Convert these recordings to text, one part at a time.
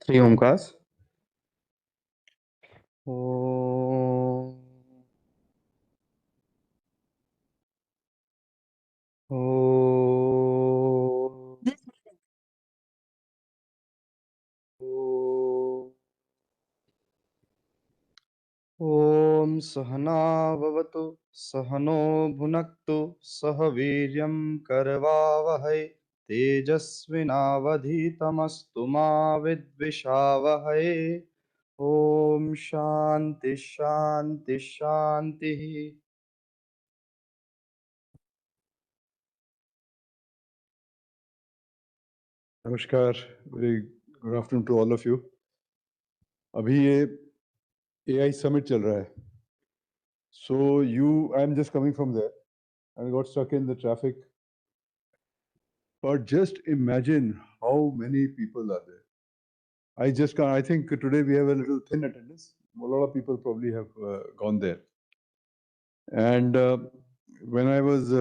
Three Omkars. Om. Om. Om Sahana Vavatu Sahano Bhunaktu Sahaviryam Karvavahai Tejasvinavadhitamastu ma Vidvishavahai. Om Shanti Shanti Shanti. नमस्कार, very good afternoon to all of you. अभी ये AI summit चल रहा है. So I'm just coming from there and I got stuck in the traffic. But just imagine how many people are there. I think today we have a little thin attendance. A lot of people probably have gone there. And when I was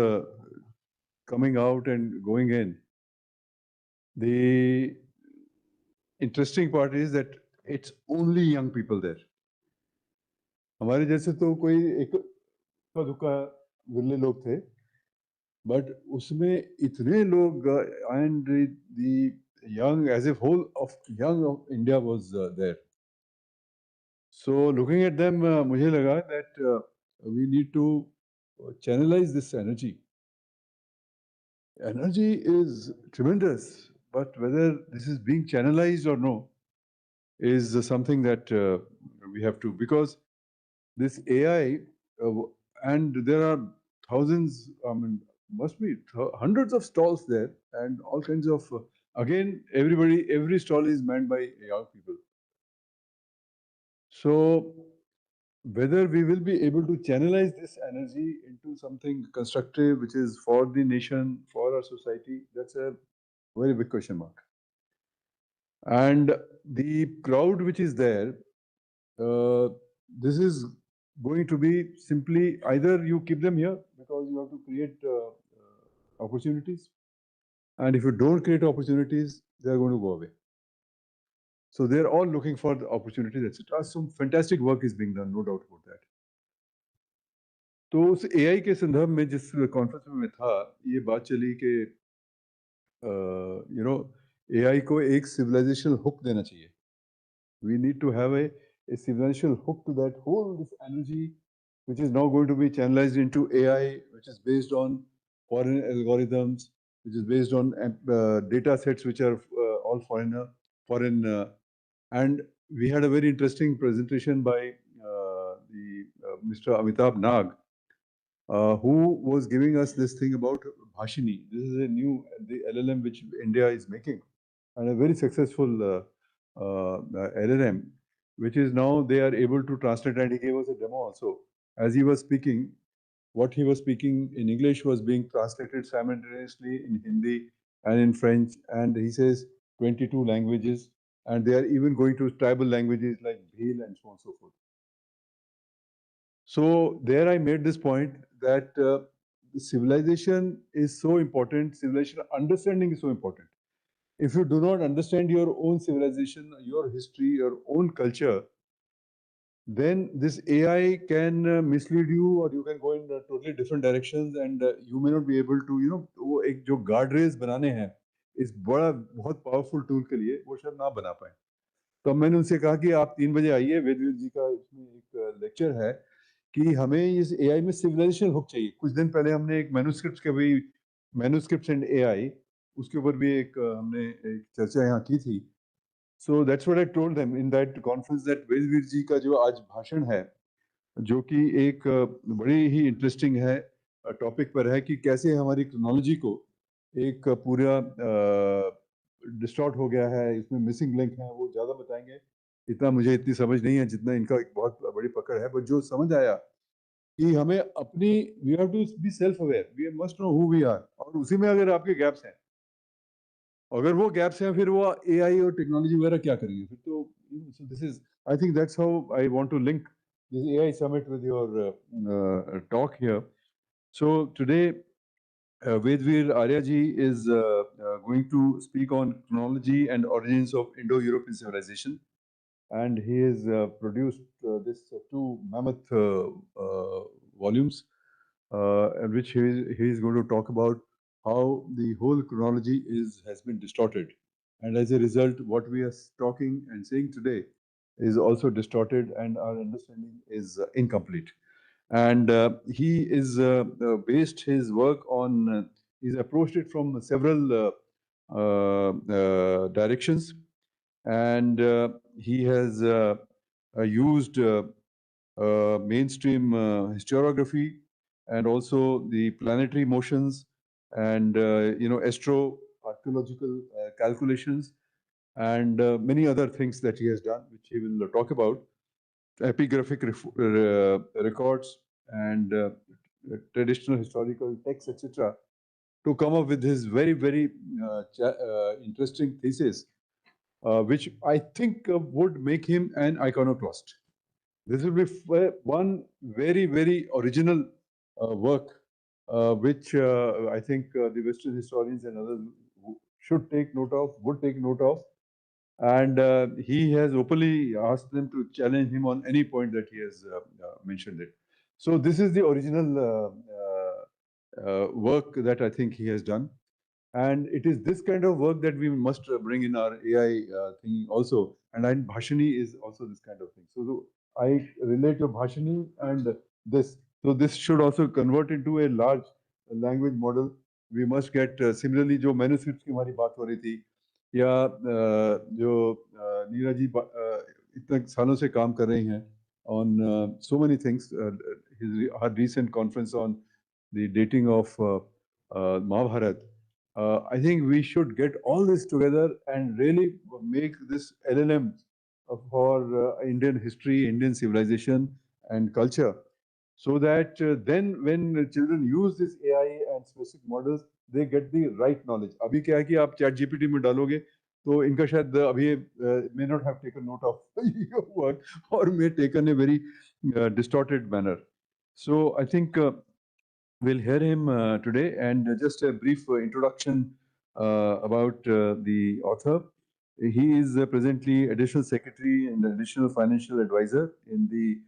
coming out and going in, the interesting part is that it's only young people there. हमारे जैसे तो कोई एक दुक्का विरले लोग थे, but उसमें इतने लोग and the young as a whole of young of India was there. So looking at them, मुझे लगा that we need to channelize this energy. Energy is tremendous, but whether this is being channelized or no is something that we have to, because this AI and there are thousands, I mean, must be hundreds of stalls there and all kinds of, again, every stall is manned by young people. So whether we will be able to channelize this energy into something constructive, which is for the nation, for our society, that's a very big question mark. And the crowd which is there, this is going to be simply either you keep them here because you have to create opportunities, and if you don't create opportunities, they are going to go away. So they're all looking for the opportunities, etc. Some fantastic work is being done, no doubt about that. तो उस AI के संदर्भ में जिस conference में मैं था, ये बात चली कि AI को एक civilizational hook देना चाहिए. We need to have a civilizational hook to that whole this energy, which is now going to be channelized into AI, which is based on foreign algorithms, which is based on data sets which are all foreign. And we had a very interesting presentation by Mr. Amitabh Nag, who was giving us this thing about Bhashini. This is the LLM which India is making, and a very successful LLM, which is now they are able to translate, and he gave us a demo also. As he was speaking, what he was speaking in English was being translated simultaneously in Hindi and in French, and he says 22 languages, and they are even going to tribal languages like Bhil and so on and so forth. So there I made this point that civilization is so important, civilization understanding is so important. If you do not understand your own civilization, your history, your own culture, then this AI can mislead you, or you can go in totally different directions, and you may not be able to, वो एक जो guardrails बनाने हैं इस बहुत powerful tool के लिए, वो शायद ना बना पाए. तो मैंने उनसे कहा कि आप 3 बजे आइए, वेदवीर जी का इसमें एक लेक्चर है कि हमें इस AI में सिविलाइजेशन हुक चाहिए. कुछ दिन पहले हमने एक मैन्युस्क्रिप्ट्स के भी मैन्युस्क्रिप्ट्स एंड AI उसके ऊपर भी एक हमने एक चर्चा यहाँ की थी. So that's what I told them in that conference, that Vedveer जी का जो आज भाषण है, जो कि एक बड़ी ही इंटरेस्टिंग है, टॉपिक पर है कि कैसे हमारी क्रोनोलॉजी को एक पूरा डिस्टॉर्ट हो गया है, इसमें मिसिंग लिंक है, वो ज़्यादा बताएंगे. इतना मुझे इतनी समझ नहीं है जितना इनका एक बहुत बड़ी पकड़ है, बट जो समझ आया कि हमें अपनी we have to be self aware, we must know who we are, और उसी में अगर आपके गैप्स हैं, अगर वो गैप्स हैं, फिर वो AI और टेक्नोलॉजी वगैरह क्या करेंगे फिर. तो this is, I think that's how I want to link this AI summit with your talk here. So today Vedveer Arya ji is going to speak on chronology and origins of Indo-European civilization, and he has produced this two mammoth volumes, in which he is going to talk about how the whole chronology has been distorted, and as a result, what we are talking and saying today is also distorted, and our understanding is incomplete. And he is based his work on, he's approached it from several directions, and he has used mainstream historiography and also the planetary motions and astro archaeological calculations and many other things that he has done, which he will talk about, epigraphic records and traditional historical texts, etc., to come up with his very, very interesting thesis, which I think would make him an iconoclast. This will be one very, very original work, which I think the Western historians and others should take note of, would take note of. And he has openly asked them to challenge him on any point that he has mentioned it. So this is the original work that I think he has done. And it is this kind of work that we must bring in our AI thing also. And Bhashani is also this kind of thing. So I relate to Bhashani and this. So this should also convert into a large language model. We must get similarly जो manuscripts की हमारी बात हो रही थी या जो नीरज जी इतने सालों से काम कर रही हैं on so many things. Her recent conference on the dating of Mahabharat. I think we should get all this together and really make this LLM for Indian history, Indian civilization and culture, so that then when children use this AI and specific models, they get the right knowledge. अभी क्या है कि आप chat GPT में डालोगे तो इनका शायद अभी may not have taken note of your work or may taken a very distorted manner. So I think we'll hear him today, and just a brief introduction about the author. He is presently Additional Secretary and Additional Financial Advisor in the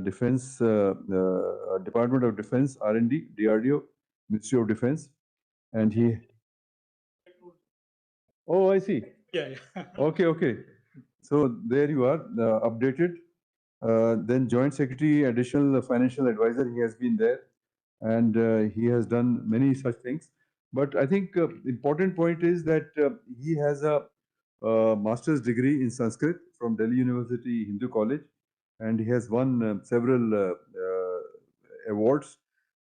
Defense Department of Defense, R&D, DRDO, Ministry of Defense, and he. Oh, I see. Yeah. Okay, okay. So there you are, updated. Then Joint Secretary, Additional Financial Advisor, he has been there, and he has done many such things. But I think important point is that he has a master's degree in Sanskrit from Delhi University Hindu College, and he has won several awards.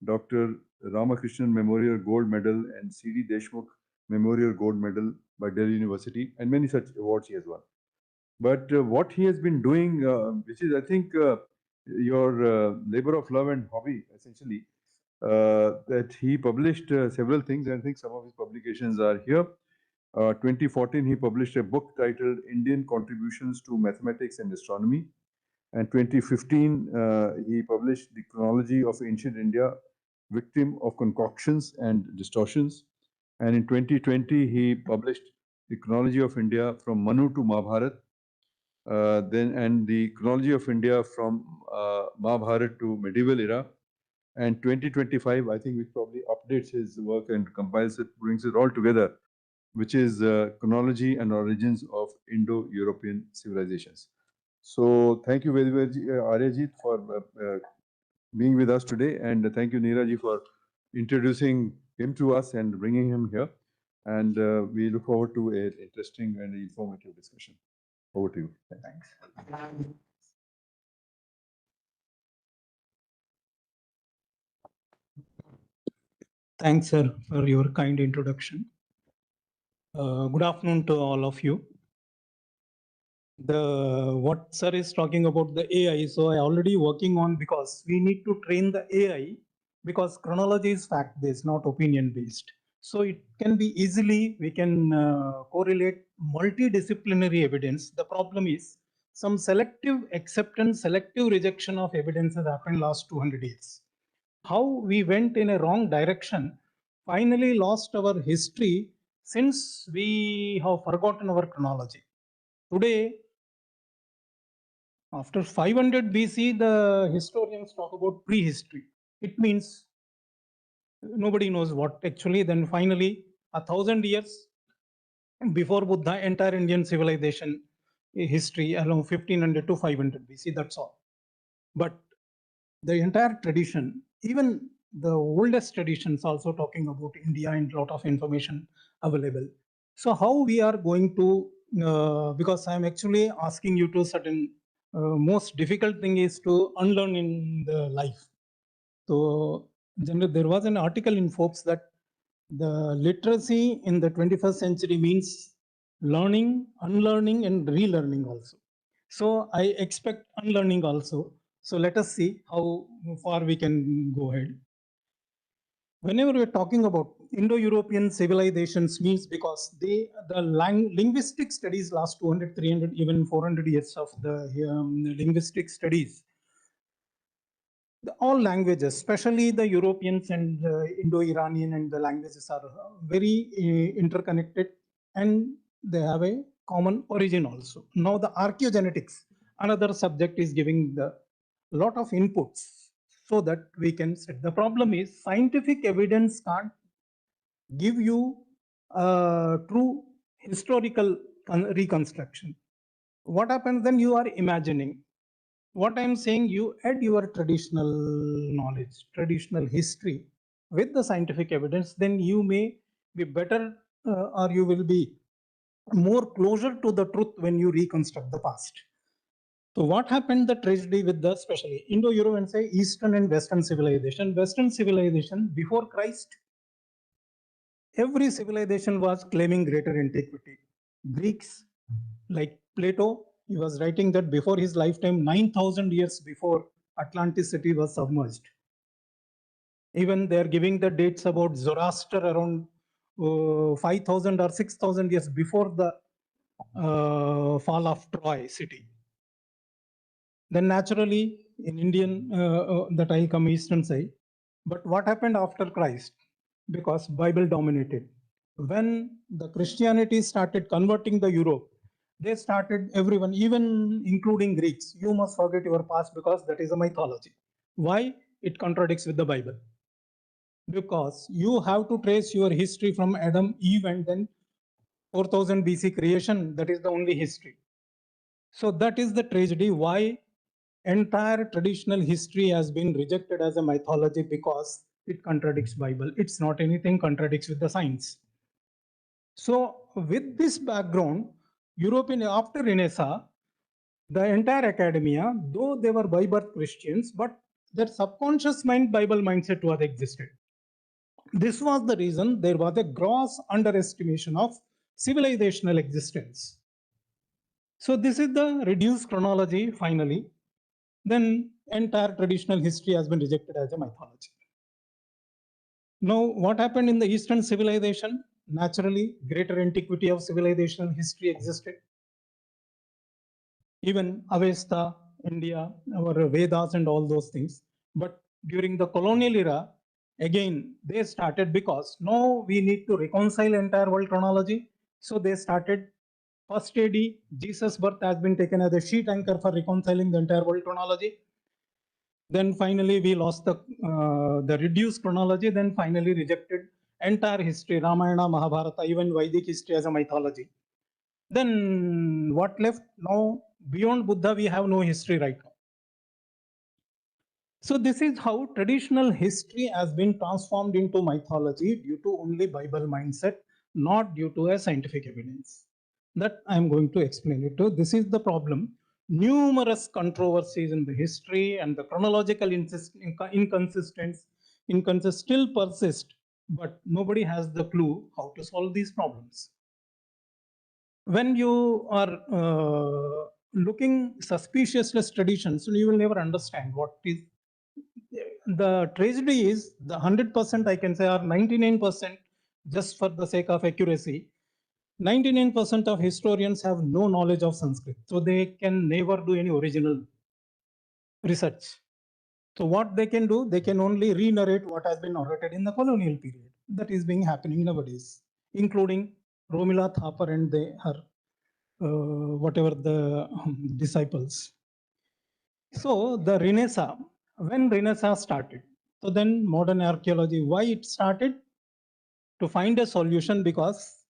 Dr. Ramakrishnan Memorial Gold Medal and C.D. Deshmukh Memorial Gold Medal by Delhi University, and many such awards he has won. But what he has been doing, which is, I think, your labor of love and hobby, essentially, that he published several things. I think some of his publications are here. 2014, he published a book titled Indian Contributions to Mathematics and Astronomy. And 2015, he published The Chronology of Ancient India, Victim of Concoctions and Distortions. And in 2020, he published The Chronology of India from Manu to Mahabharat, and the chronology of India from Mahabharat to medieval era. And 2025, I think, which probably updates his work and compiles it, brings it all together, which is chronology and origins of Indo-European civilizations. So thank you very much, Aryajit, for being with us today, and thank you, Neeraji, for introducing him to us and bringing him here. And we look forward to an interesting and informative discussion. Over to you. Thanks. Thanks, sir, for your kind introduction. Good afternoon to all of you. What sir is talking about the AI, so I already working on, because we need to train the AI, because chronology is fact-based, not opinion-based. So it can be easily, we can correlate multidisciplinary evidence. The problem is some selective acceptance, selective rejection of evidence has happened last 200 years. How we went in a wrong direction finally lost our history since we have forgotten our chronology. Today, after 500 BC, the historians talk about prehistory. It means nobody knows what actually. Then finally, 1,000 years before Buddha, entire Indian civilization history around 1500 to 500 BC. That's all. But the entire tradition, even the oldest traditions, also talking about India and a lot of information available. So how we are going to, because I'm actually asking you to certain, most difficult thing is to unlearn in the life. So there was an article in Forbes that the literacy in the 21st century means learning, unlearning, and relearning also. So I expect unlearning also. So let us see how far we can go ahead. Whenever we're talking about Indo-European civilizations means because the linguistic studies last 200, 300, even 400 years of the linguistic studies, all languages, especially the Europeans and Indo-Iranian and the languages are very interconnected and they have a common origin also. Now the archaeogenetics, another subject, is giving the lot of inputs so that we can set. The problem is scientific evidence can't give you true historical reconstruction. What happens then? You are imagining. What I'm saying, you add your traditional knowledge, traditional history with the scientific evidence, then you may be better, or you will be more closer to the truth when you reconstruct the past. So what happened, the tragedy with the especially Indo-European, say Eastern and Western civilization. Western civilization before Christ, every civilization was claiming greater antiquity. Greeks, like Plato, he was writing that before his lifetime, 9,000 years before, Atlantis city was submerged. Even they are giving the dates about Zoroaster around 5,000 or 6,000 years before the fall of Troy city. Then naturally, in Indian, that I'll come Eastern side. But what happened after Christ? Because Bible dominated. When the Christianity started converting the Europe, they started everyone, even including Greeks. You must forget your past because that is a mythology. Why? It contradicts with the Bible. Because you have to trace your history from Adam, Eve, and then 4000 BC creation. That is the only history. So that is the tragedy. Why entire traditional history has been rejected as a mythology? Because it contradicts Bible. It's not anything contradicts with the science. So with this background, European after Renaissance, the entire academia, though they were by birth Christians, but their subconscious mind, Bible mindset was existed. This was the reason there was a gross underestimation of civilizational existence. So this is the reduced chronology finally. Then entire traditional history has been rejected as a mythology. Now, what happened in the Eastern civilization? Naturally, greater antiquity of civilizational history existed. Even Avesta, India, our Vedas and all those things. But during the colonial era, again, they started because now we need to reconcile entire world chronology. So they started first AD, Jesus' birth has been taken as a sheet anchor for reconciling the entire world chronology. Then finally we lost the reduced chronology, then finally rejected entire history, Ramayana, Mahabharata, even Vedic history as a mythology. Then what left? Now beyond Buddha we have no history right now. So this is how traditional history has been transformed into mythology due to only Bible mindset, not due to a scientific evidence. That I am going to explain it to. This is the problem. Numerous controversies in the history and the chronological inconsistencies still persist, but nobody has the clue how to solve these problems. When you are looking suspiciously traditions, you will never understand what is. The tragedy is the 100% I can say, or 99%, just for the sake of accuracy, 99% of historians have no knowledge of Sanskrit, so they can never do any original research. So what they can do, they can only re-narrate what has been narrated in the colonial period. that is being happening nowadays, including Romila Thapar and her whatever the disciples. So the Renaissance, when Renaissance started, so then modern archaeology, why it started? To find a solution, because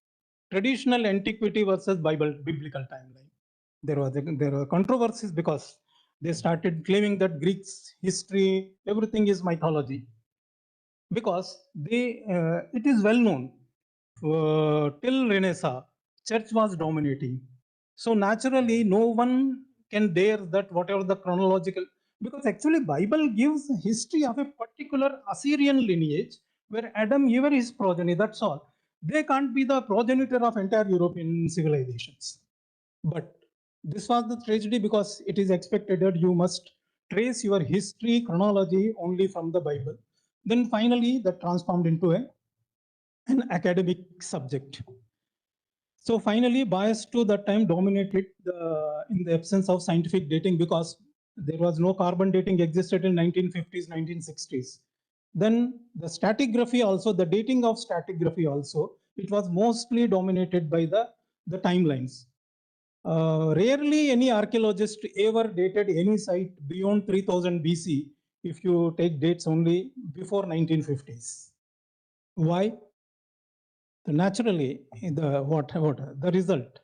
traditional antiquity versus biblical timeline. There were controversies because they started claiming that Greeks history, everything is mythology, because it is well known till Renaissance, church was dominating. So naturally, no one can dare that whatever the chronological, because actually Bible gives history of a particular Assyrian lineage where Adam, Eve, his progeny. That's all. They can't be the progenitor of entire European civilizations. But this was the tragedy, because it is expected that you must trace your history chronology only from the Bible. Then finally, that transformed into an academic subject. So finally, bias to that time dominated in the absence of scientific dating, because there was no carbon dating existed in 1950s, 1960s. Then the stratigraphy also, the dating of stratigraphy also, it was mostly dominated by the timelines. Rarely any archaeologist ever dated any site beyond 3000 BC if you take dates only before 1950s. Why? Naturally, the result,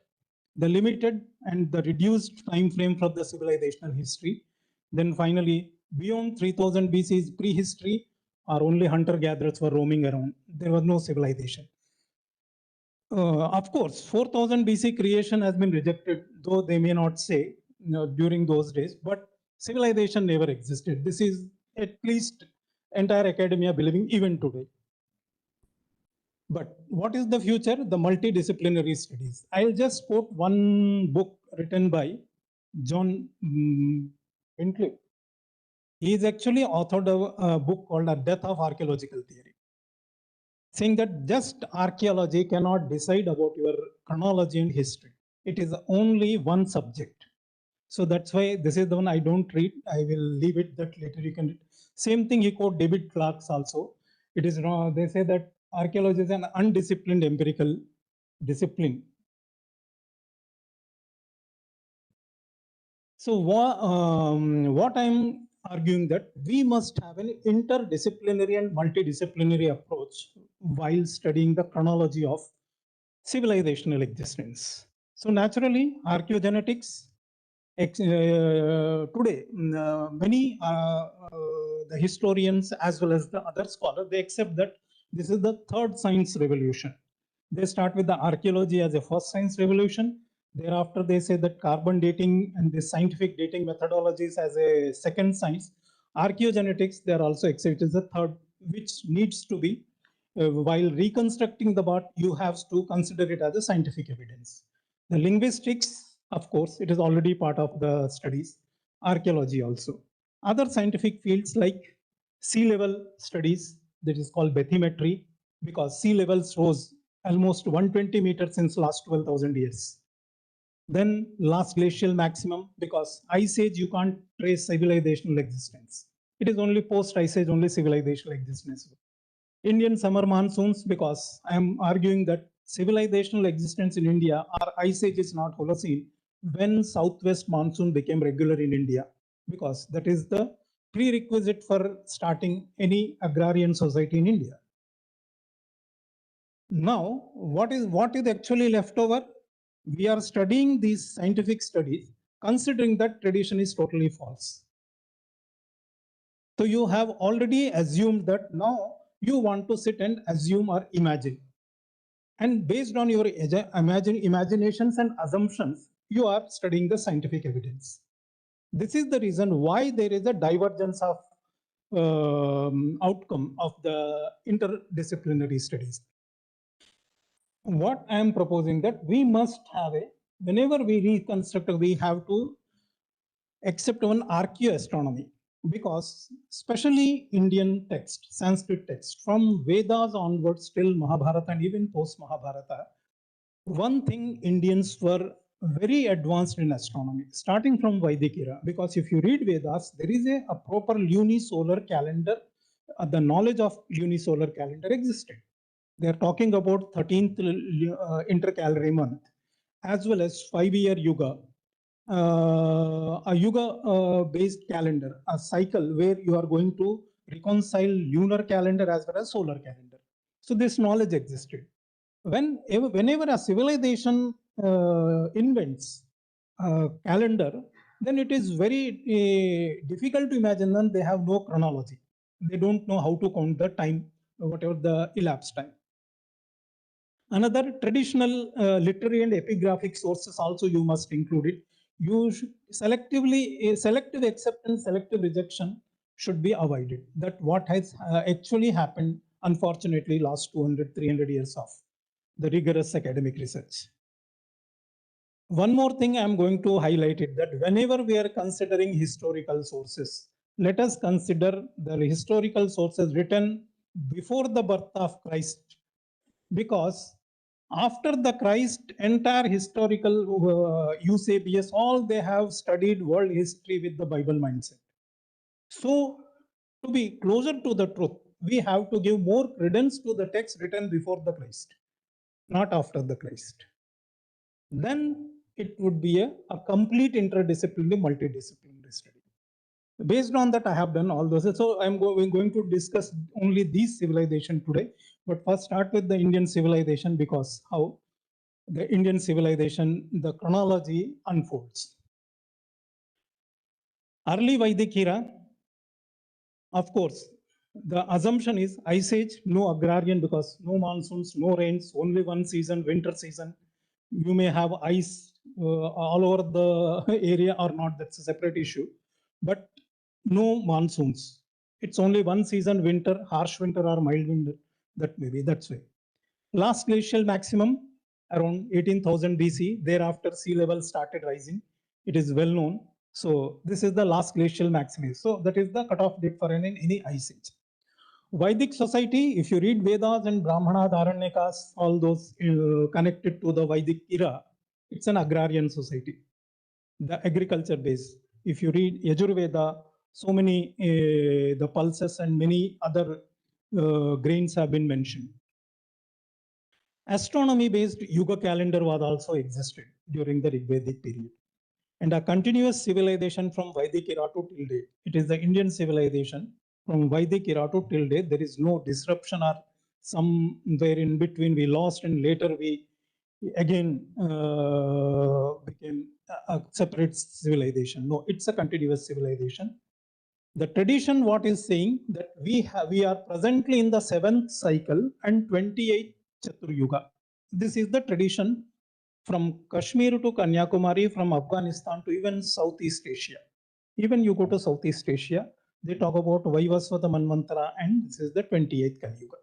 the limited and the reduced time frame for the civilizational history. Then finally, beyond 3000 BC's prehistory, or only hunter-gatherers were roaming around. There was no civilization. Of course, 4000 BC creation has been rejected, though they may not say during those days, but civilization never existed. This is at least entire academia believing even today. But what is the future? The multidisciplinary studies. I'll just quote one book written by John Bentley. He is actually authored a book called A Death of Archaeological Theory, saying that just archaeology cannot decide about your chronology and history. It is only one subject. So that's why this is the one I don't read. I will leave it that later you can read. Same thing he quote David Clark's also. It is wrong. They say that archaeology is an undisciplined empirical discipline. So what I'm arguing that we must have an interdisciplinary and multidisciplinary approach while studying the chronology of civilizational existence. So naturally, archaeogenetics, today, many the historians as well as the other scholars, they accept that this is the third science revolution. They start with the archaeology as a first science revolution. Thereafter, they say that carbon dating and the scientific dating methodologies as a second science. Archaeogenetics, they are also accepted as the third, which needs to be, while reconstructing the part, you have to consider it as a scientific evidence. The linguistics, of course, it is already part of the studies. Archaeology also. Other scientific fields like sea level studies, that is called bathymetry, because sea levels rose almost 120 meters since last 12,000 years. Then last glacial maximum, because ice age you can't trace civilizational existence. It is only post ice age only civilizational existence. Indian summer monsoons, because I am arguing that civilizational existence in India, our ice age is not Holocene, when southwest monsoon became regular in India, because that is the prerequisite for starting any agrarian society in India. Now, what is actually left over? We are studying these scientific studies, considering that tradition is totally false. So you have already assumed that now you want to sit and assume or imagine. And based on your imaginations and assumptions, you are studying the scientific evidence. This is the reason why there is a divergence of outcome of the interdisciplinary studies. What I am proposing that we must have whenever we reconstruct, we have to accept one archaeoastronomy, because especially Indian text, Sanskrit text, from Vedas onwards till Mahabharata and even post Mahabharata, one thing Indians were very advanced in astronomy, starting from Vedic era, because if you read Vedas, there is a proper lunisolar calendar. The knowledge of lunisolar calendar existed. They are talking about 13th intercalary month, as well as 5-year yuga, a yuga based calendar, a cycle where you are going to reconcile lunar calendar as well as solar calendar. So this knowledge existed. Whenever a civilization invents a calendar, then it is very difficult to imagine that they have no chronology. They don't know how to count the time, whatever the elapsed time. Another traditional literary and epigraphic sources also you must include it. You should selectively, selective acceptance, selective rejection should be avoided. That what has actually happened, unfortunately, last 200, 300 years of the rigorous academic research. One more thing I'm going to highlight it, that whenever we are considering historical sources, let us consider the historical sources written before the birth of Christ, because after the Christ, entire historical Eusebius, all they have studied world history with the Bible mindset. So to be closer to the truth, we have to give more credence to the text written before the Christ, not after the Christ. Then it would be a complete interdisciplinary, multidisciplinary study. Based on that, I have done all those. So I'm going to discuss only these civilization today. But first, start with the Indian civilization, because how the Indian civilization, the chronology unfolds. Early Vedic era, of course, the assumption is ice age, no agrarian, because no monsoons, no rains, only one season, winter season. You may have ice all over the area or not, that's a separate issue. But no monsoons. It's only one season, winter, harsh winter or mild winter. That may be, that's way. Last glacial maximum around 18,000 BC. Thereafter, sea level started rising. It is well known. So this is the last glacial maximum. So that is the cutoff date for any ice age. Vedic society, if you read Vedas and Brahmanas, Aranyakas, all those connected to the Vedic era, it's an agrarian society, the agriculture base. If you read Yajurveda, so many the pulses and many other grains have been mentioned. Astronomy based Yuga calendar was also existed during the Rigvedic period, and a continuous civilization from Vedic era to till date. It is the Indian civilization from Vedic era to till date. There is no disruption or somewhere in between we lost and later we again became a separate civilization. No, it's a continuous civilization. The tradition what is saying that we are presently in the 7th cycle and 28th Chatur Yuga. This is the tradition from Kashmir to Kanyakumari, from Afghanistan to even Southeast Asia. Even you go to Southeast Asia, they talk about Vaivasvata Manvantara, and this is the 28th Kali Yuga.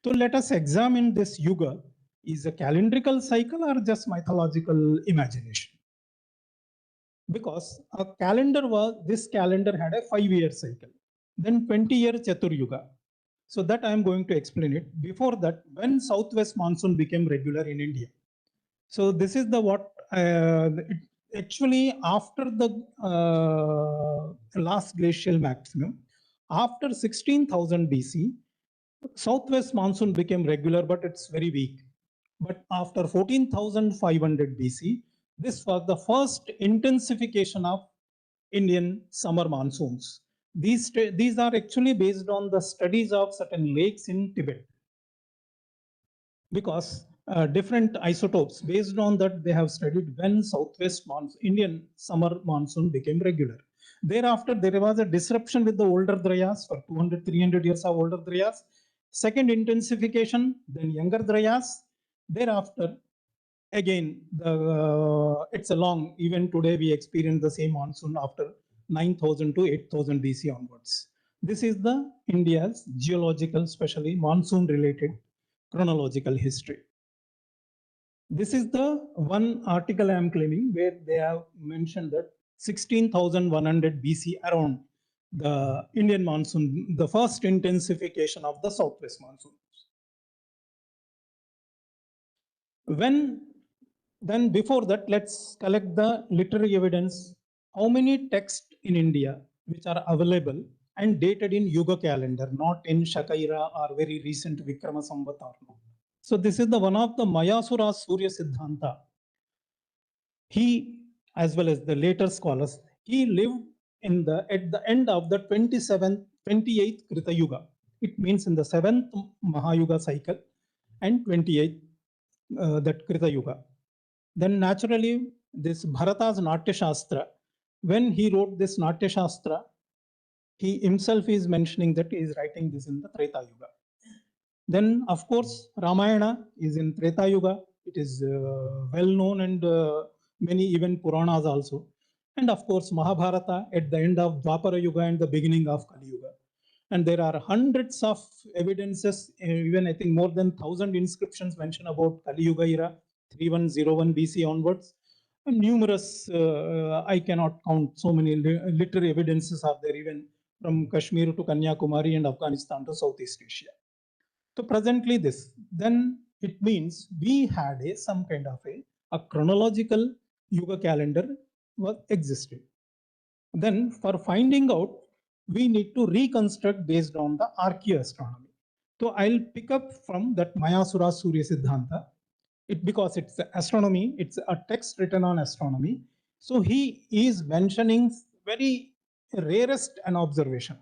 So let us examine this Yuga. Is a calendrical cycle or just mythological imagination? Because a calendar was, this calendar had a 5-year cycle, then 20-year Chatur Yuga. So that I am going to explain it. Before that, when southwest monsoon became regular in India. So this is the what actually after the last glacial maximum, after 16,000 BC, southwest monsoon became regular, but it's very weak. But after 14,500 BC, this was the first intensification of Indian summer monsoons. These are actually based on the studies of certain lakes in Tibet, because different isotopes, based on that they have studied when southwest monsoon, Indian summer monsoon became regular. Thereafter, there was a disruption with the older Dryas for 200, 300 years of older Dryas. Second intensification, then younger Dryas. Thereafter, again, it's a long, even today we experience the same monsoon after 9,000 to 8,000 BC onwards. This is the India's geological, especially monsoon related chronological history. This is the one article I am claiming where they have mentioned that 16,100 BC around the Indian monsoon, the first intensification of the southwest monsoon. Then before that, let's collect the literary evidence. How many texts in India which are available and dated in Yuga calendar, not in Shakaira or very recent Vikrama Samvat or not. So this is the one of the Mayasura Surya Siddhanta. He, as well as the later scholars, he lived at the end of the 27th, 28th Krita Yuga. It means in the 7th Mahayuga cycle and 28th that Krita Yuga. Then naturally, this Bharata's Natya Shastra, when he wrote this Natya Shastra, he himself is mentioning that he is writing this in the Treta Yuga. Then, of course, Ramayana is in Treta Yuga. It is well known, and many even Puranas also. And of course, Mahabharata at the end of Dwapara Yuga and the beginning of Kali Yuga. And there are hundreds of evidences, even I think more than 1,000 inscriptions mention about Kali Yuga era, 3101 BC onwards. And numerous, I cannot count, so many literary evidences are there, even from Kashmir to Kanyakumari and Afghanistan to Southeast Asia. So presently this, then it means we had some kind of a chronological Yuga calendar was existed. Then for finding out, we need to reconstruct based on the archaeoastronomy. So I'll pick up from that Mayasura Surya Siddhanta, because it's astronomy, it's a text written on astronomy. So he is mentioning very rarest an observation.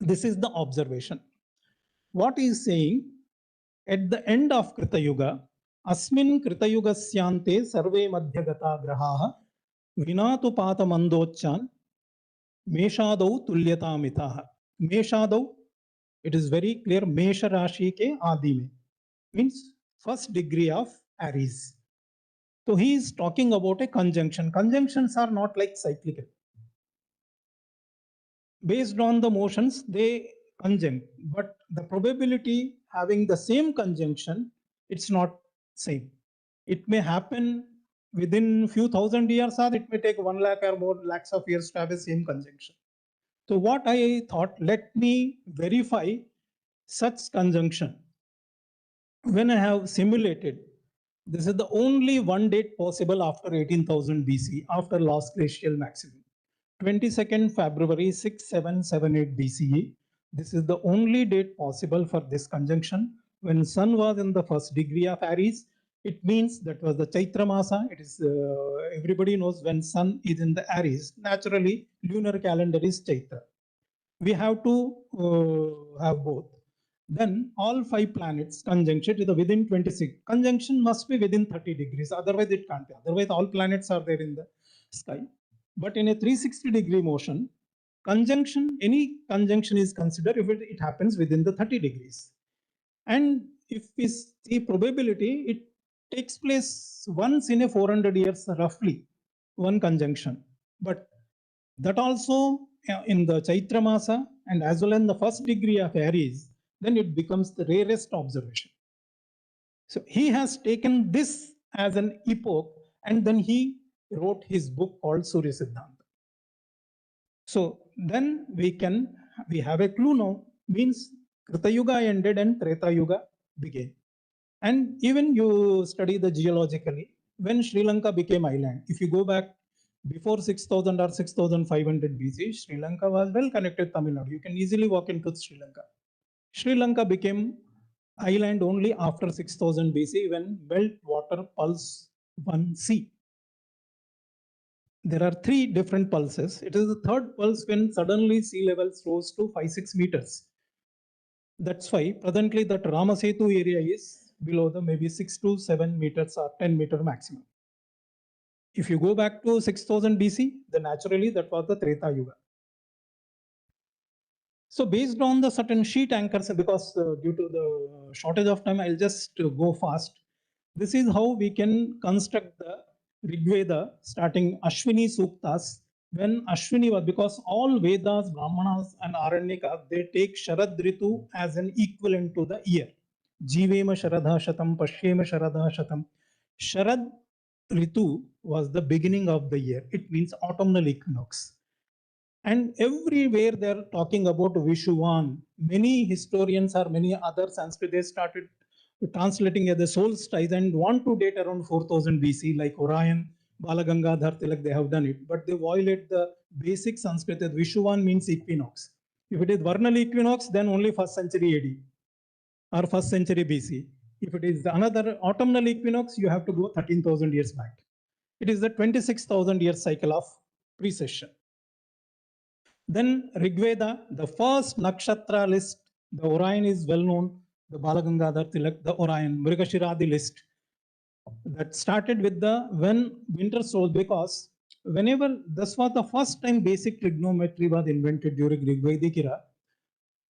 This is the observation. What he is saying, at the end of Krita Yuga, Asmin Krita Yugasyante Sarve Madhyagata Grahaha Vinatu Pata Mandochan Meshadau Tulyatamitaha. Meshadau, it is very clear, Mesha Rashi ke Adi mein, means first degree of Aries. So he is talking about a conjunction. Conjunctions are not like cyclical. Based on the motions, they conjunct, but the probability having the same conjunction, it's not same. It may happen within few thousand years, or it may take 1 lakh or more lakhs of years to have the same conjunction. So what I thought, let me verify such conjunction. When I have simulated, this is the only one date possible after 18,000 BC, after last glacial maximum. 22nd February 6778 BCE. This is the only date possible for this conjunction. When Sun was in the first degree of Aries, it means that was the Chaitra Masa. It is everybody knows when Sun is in the Aries. Naturally, lunar calendar is Chaitra. We have to have both. Then all 5 planets conjunction to the within 26. Conjunction must be within 30 degrees. Otherwise, it can't be. Otherwise, all planets are there in the sky. But in a 360-degree motion, conjunction, any conjunction is considered if it happens within the 30 degrees. And if we see probability, it takes place once in a 400 years, roughly, one conjunction. But that also in the Chaitra Masa and as well in the first degree of Aries, then it becomes the rarest observation. So he has taken this as an epoch, and then he wrote his book called Surya Siddhanta. So then we have a clue now, means Krita Yuga ended and Treta Yuga began. And even you study the geologically, when Sri Lanka became island, if you go back before 6000 or 6500 BC, Sri Lanka was well connected to Tamil Nadu. You can easily walk into Sri Lanka. Sri Lanka became island only after 6000 BC when Meltwater Pulse 1C. There are 3 different pulses. It is the third pulse when suddenly sea levels rose to 5-6 meters. That's why presently that Ramasetu area is below the maybe 6 to 7 meters or 10 meter maximum. If you go back to 6000 BC, then naturally that was the Treta Yuga. So based on the certain sheet anchors, because due to the shortage of time, I'll just go fast. This is how we can construct the Rig Veda starting Ashwini Suktas. When Ashwini was, because all Vedas, Brahmanas and Aranyakas, they take Sharad Ritu as an equivalent to the year. Jivema Sharadha Shatam, Pashyema Sharadha Shatam. Sharad Ritu was the beginning of the year. It means autumnal equinox. And everywhere they're talking about Vishuvan. Many historians or many other Sanskrit, they started translating as the solstice and want to date around 4000 BC, like Orion, Balagangadhar Tilak, they have done it. But they violate the basic Sanskrit that Vishuvan means equinox. If it is vernal equinox, then only 1st century AD. or 1st century BC. If it is another autumnal equinox, you have to go 13,000 years back. It is the 26,000 year cycle of precession. Then Rigveda, the first nakshatra list, the Orion is well known, the Balagangadhar Tilak, the Orion, Mrigashiradi list, that started with the when winter solstice, because whenever this was the first time basic trigonometry was invented during Rigvedic era,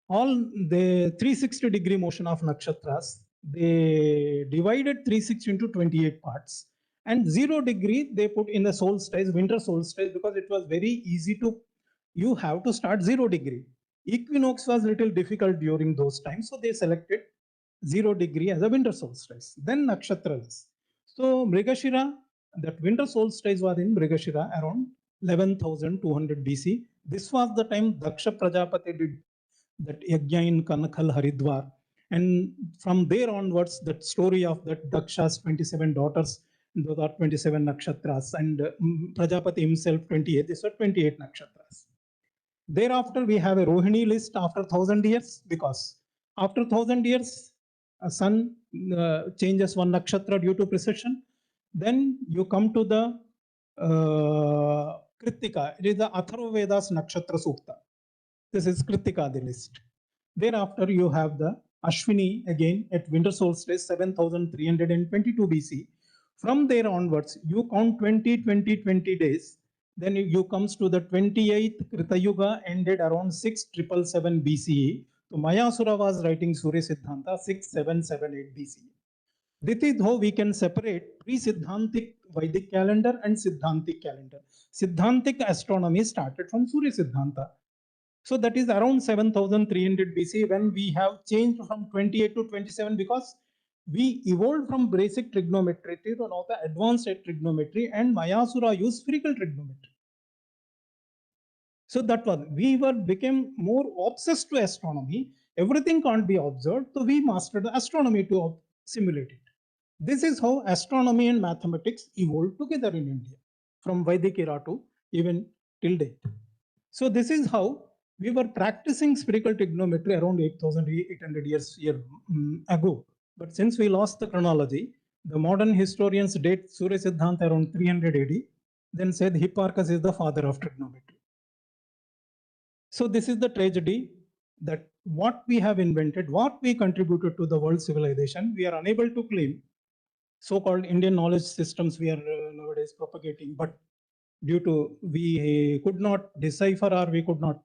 all the 360-degree motion of nakshatras, they divided 360 into 28 parts, and 0 degree they put in the solstice, winter solstice, because it was very easy to, you have to start 0 degree. Equinox was little difficult during those times, so they selected 0 degree as a winter solstice. Then nakshatras. So Mrigashira, that winter solstice was in Mrigashira around 11,200 BC. This was the time Daksha Prajapati did that yajna in Kanakhal Haridwar. And from there onwards, that story of that Daksha's 27 daughters, those are 27 nakshatras, and Prajapati himself 28, these are 28 nakshatras. Thereafter, we have a Rohini list after 1,000 years, because after 1,000 years, a sun changes one nakshatra due to precession. Then you come to the Kritika. It is the Atharva Vedas Nakshatra Sukta. This is Kritika, the list. Thereafter, you have the Ashwini again at winter solstice 7,322 BC. From there onwards, you count 20 days. Then you comes to the 28th Krita Yuga, ended around 6,777 BCE. So Mayasura was writing Surya Siddhanta 6,778 BCE. This is how we can separate pre-Siddhantic Vedic calendar and Siddhantic calendar. Siddhantic astronomy started from Surya Siddhanta. So that is around 7,300 BC when we have changed from 28 to 27, because we evolved from basic trigonometry to now the advanced trigonometry, and Mayasura used spherical trigonometry. So that was, we became more obsessed to astronomy. Everything can't be observed, so we mastered the astronomy to simulate it. This is how astronomy and mathematics evolved together in India from Vedic era to even till date. So this is how we were practicing spherical trigonometry around 8,800 years ago. But since we lost the chronology, the modern historians date Surya Siddhanta around 300 AD, then said Hipparchus is the father of trigonometry. So this is the tragedy, that what we have invented, what we contributed to the world civilization, we are unable to claim. So-called Indian knowledge systems we are nowadays propagating, but due to we could not decipher, or we could not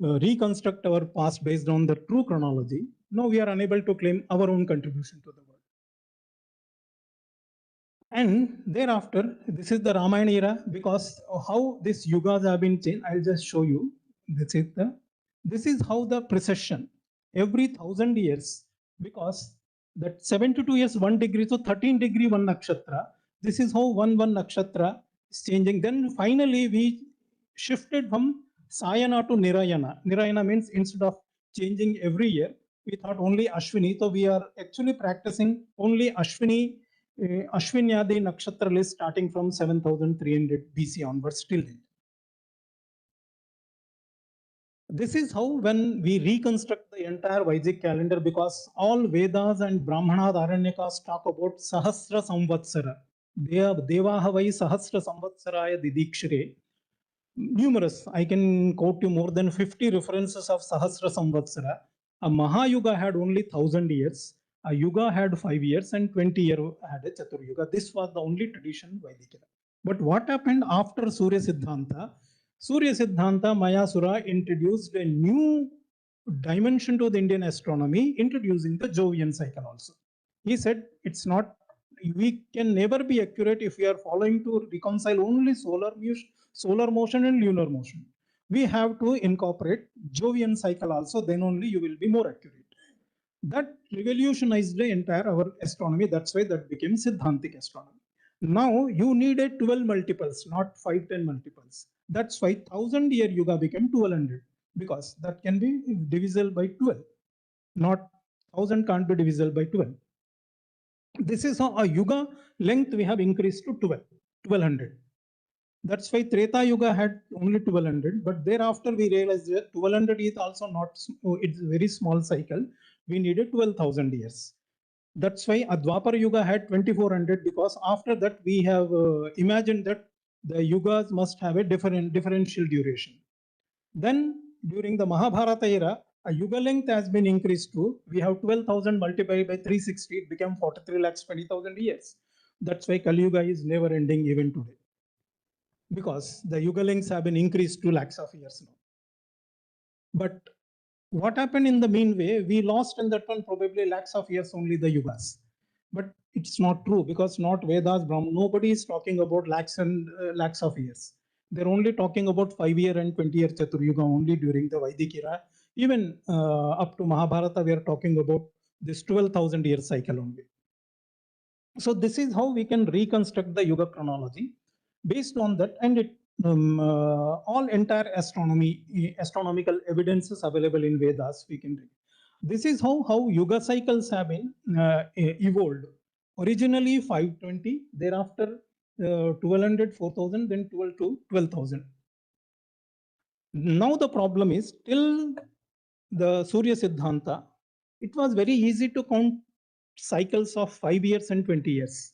reconstruct our past based on the true chronology, now we are unable to claim our own contribution to the world. And thereafter, this is the Ramayana era, because how these yugas have been changed, I'll just show you. This is how the precession every 1,000 years, because that 72 years 1 degree, so 13 degree one nakshatra. This is how one nakshatra is changing. Then finally we shifted from Sayana to Nirayana. Nirayana means instead of changing every year, we thought only Ashwini. So we are actually practicing only Ashwini, Ashwinyadi nakshatra list starting from 7,300 BC onwards till then. This is how, when we reconstruct the entire Vedic calendar, because all Vedas and Brahmanas, Aranyakas talk about Sahasra Samvatsara. Devaha vai Sahasra Samvatsaraya Didikshire. Numerous, I can quote you more than 50 references of Sahasra Samvatsara. A Mahayuga had only 1,000 years, a Yuga had 5 years, and 20 years had a Chaturyuga. This was the only tradition Vedic era. But what happened after Surya Siddhanta? Surya Siddhanta, Mayasura introduced a new dimension to the Indian astronomy, introducing the Jovian cycle also. He said it's not, we can never be accurate if we are following to reconcile only solar motion and lunar motion. We have to incorporate Jovian cycle also, then only you will be more accurate. That revolutionized the entire our astronomy. That's why that became Siddhantic astronomy. Now you needed 12 multiples, not 510 multiples. That's why 1,000 year yuga became 1200, because that can be divisible by 12. Not 1,000 can't be divisible by 12. This is how a yuga length we have increased to 1200. That's why Treta Yuga had only 1200, but thereafter we realized that 1200 is also not, it's a very small cycle. we needed 12,000 years. That's why Advapara Yuga had 2400, because after that we have imagined that the yugas must have a differential duration. Then during the Mahabharata era, a yuga length has been increased to, we have 12,000 multiplied by 360, it became 43 lakhs 20,000 years. That's why Kali Yuga is never ending even today, because the yuga lengths have been increased to lakhs of years now. But what happened in the mean way, we lost in that one probably lakhs of years only the yugas. But it's not true, because not Vedas, Brahma, nobody is talking about lakhs and lakhs of years. They're only talking about 5-year and 20-year Chaturyuga only during the Vedic era. Even up to Mahabharata, we are talking about this 12,000 year cycle only. So this is how we can reconstruct the Yuga chronology. Based on that, and it all entire astronomical evidences available in Vedas, we can read. This is how Yuga cycles have been evolved. Originally 520, thereafter 1200, 4000, then 12 to 12,000. Now the problem is, till the Surya Siddhanta, it was very easy to count cycles of 5 years and 20 years.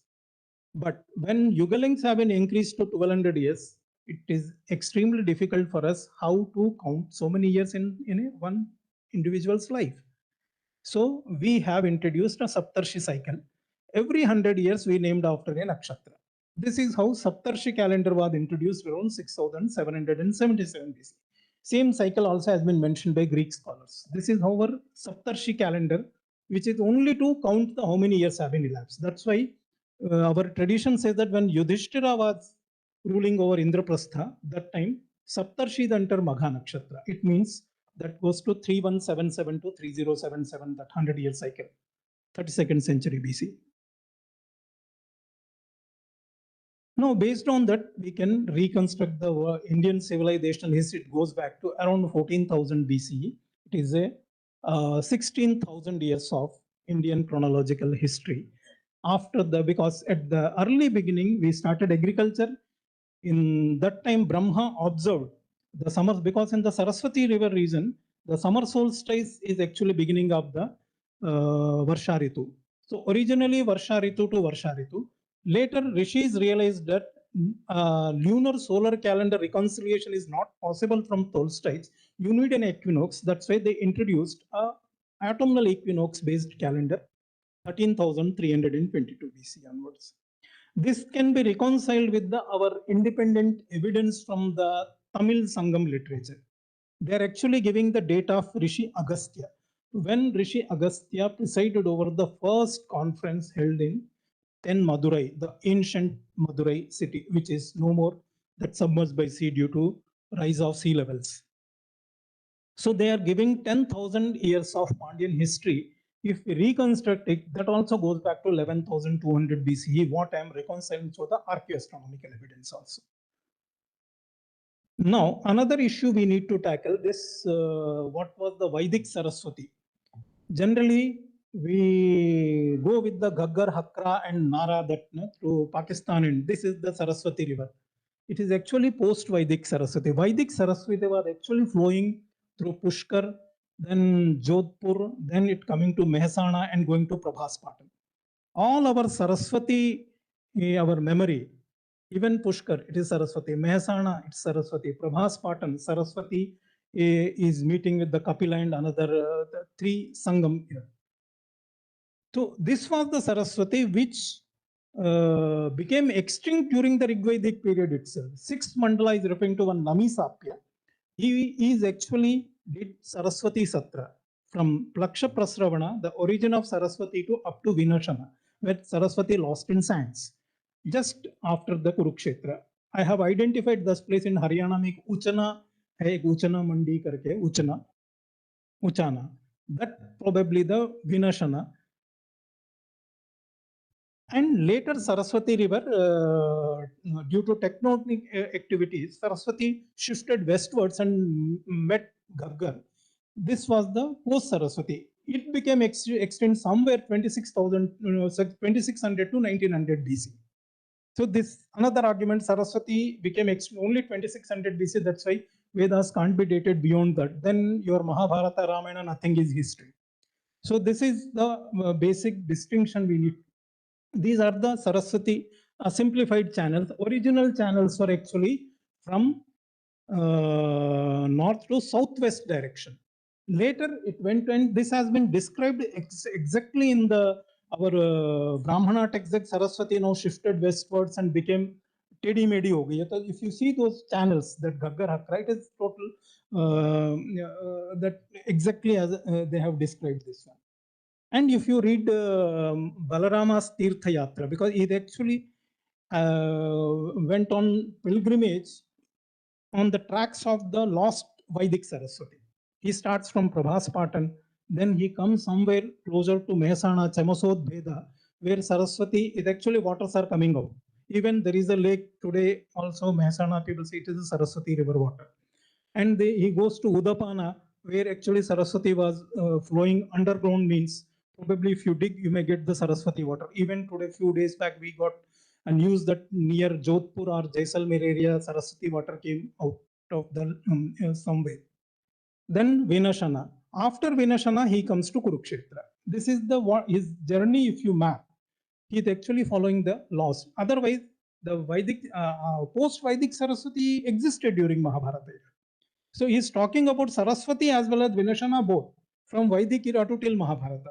But when yuga lengths have been increased to 1200 years, it is extremely difficult for us how to count so many years in one individual's life. So we have introduced a Saptarshi cycle. Every 100 years we named after a nakshatra. This is how Saptarshi calendar was introduced around 6777 BC. Same cycle also has been mentioned by Greek scholars. This is our Saptarshi calendar, which is only to count how many years have been elapsed. That's why our tradition says that when Yudhishthira was ruling over Indraprastha, that time Saptarshi is under Magha Nakshatra. It means that goes to 3177 to 3077, that 100-year cycle, 32nd century BC. Now, based on that, we can reconstruct the Indian civilization history. It goes back to around 14,000 BCE. It is a 16,000 years of Indian chronological history. After the, because at the early beginning, we started agriculture. In that time, Brahma observed the summers, because in the Saraswati River region, the summer solstice is actually beginning of the Varsha Ritu. So originally Varsha Ritu to Varsha Ritu. Later, Rishis realized that lunar solar calendar reconciliation is not possible from solstice. You need an equinox. That's why they introduced a autumnal equinox based calendar, 13,322 BC onwards. This can be reconciled with our independent evidence from the Tamil Sangam literature. They are actually giving the date of Rishi Agastya. When Rishi Agastya presided over the first conference held in Madurai, the ancient Madurai city, which is no more, that submerged by sea due to rise of sea levels. So they are giving 10,000 years of Pandyan history. If we reconstruct it, that also goes back to 11,200 BCE, what I am reconciling through the archaeoastronomical evidence also. Now, another issue we need to tackle this, what was the Vedic Saraswati? Generally, we go with the Gaggar, Hakra and Nara that through Pakistan, and this is the Saraswati river. It is actually post-Vedic Saraswati. Vedic Saraswati was actually flowing through Pushkar, then Jodhpur, then it coming to Mehsana and going to Prabhaspatam. All our Saraswati, our memory, even Pushkar, it is Saraswati. Mehsana, it's Saraswati. Prabhaspatam, Saraswati is meeting with the Kapila and another the three Sangam here. So this was the Saraswati which became extinct during the Rigvedic period itself. Sixth mandala is referring to one Namisapya. He is actually did Saraswati Satra from Plaksha Prasravana, the origin of Saraswati, to up to Vinashana, where Saraswati lost in sands, just after the Kurukshetra. I have identified this place in Haryana में Uchana है, एक Uchana Mandi करके Uchana. That probably the Vinashana. And later Saraswati river, due to tectonic activities, Saraswati shifted westwards and met Gaggar. This was the post Saraswati. It became extinct somewhere 2600 to 1900 BC. So this another argument, Saraswati became extinct only 2600 BC. That's why Vedas can't be dated beyond that. Then your Mahabharata, Ramayana, nothing is history. So this is the basic distinction we need. These are the Saraswati simplified channels. Original channels were actually from north to southwest direction. Later it went, and this has been described exactly in the our Brahmana text, that Saraswati now shifted westwards and became teddy medi ho gayi. So if you see those channels that Gaggar have, right, is total that exactly as they have described this one. And if you read Balarama's Tirtha Yatra, because he actually went on pilgrimage on the tracks of the lost Vedic Saraswati. He starts from Prabhas Patan, then he comes somewhere closer to Mehsana, Chamasod Bheda, where Saraswati is actually waters are coming out. Even there is a lake today, also Mehsana people say it is a Saraswati river water. And he goes to Udapana, where actually Saraswati was flowing underground, means probably if you dig, you may get the Saraswati water. Even today, few days back, we got a news that near Jodhpur or Jaisalmer area, Saraswati water came out of the somewhere. Then Vinashana. After Vinashana, he comes to Kurukshetra. This is the his journey. If you map, he is actually following the laws. Otherwise, the Vedic post-Vedic Saraswati existed during Mahabharata. So he is talking about Saraswati as well as Vinashana both, from Vedic era to till Mahabharata.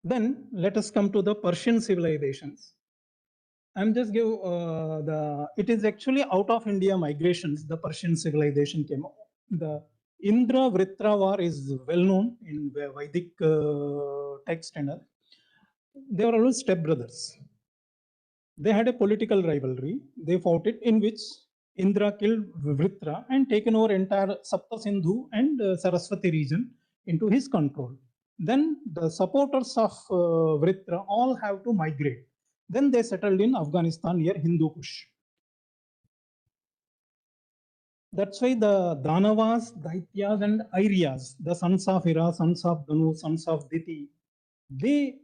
Then let us come to the Persian civilizations. I'm just give it is actually out of India migrations, the Persian civilization came. The Indra Vritra war is well known in Vedic text, and they were always stepbrothers. They had a political rivalry. They fought it, in which Indra killed Vritra and taken over entire Sapta Sindhu and Saraswati region into his control. Then the supporters of Vritra all have to migrate. Then they settled in Afghanistan near Hindu Kush. That's why the Danavas, Daityas, and Aryas, the sons of Ira, sons of Danu, sons of Diti, they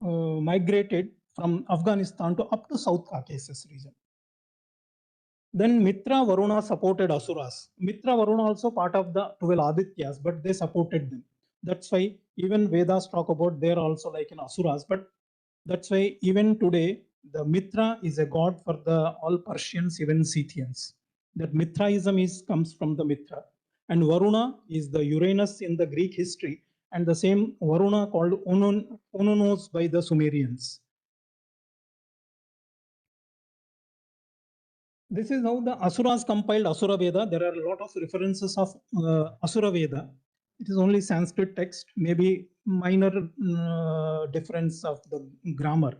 migrated from Afghanistan to up to South Caucasus region. Then Mitra Varuna supported Asuras. Mitra Varuna also part of the 12 Adityas, but they supported them. That's why even Vedas talk about they're also like in Asuras. But that's why even today the Mitra is a god for the all Persians, even Scythians. That Mithraism comes from the Mitra. And Varuna is the Uranus in the Greek history, and the same Varuna called Ononos by the Sumerians. This is how the Asuras compiled Asura Veda. There are a lot of references of Asura Veda. It is only Sanskrit text, maybe minor difference of the grammar.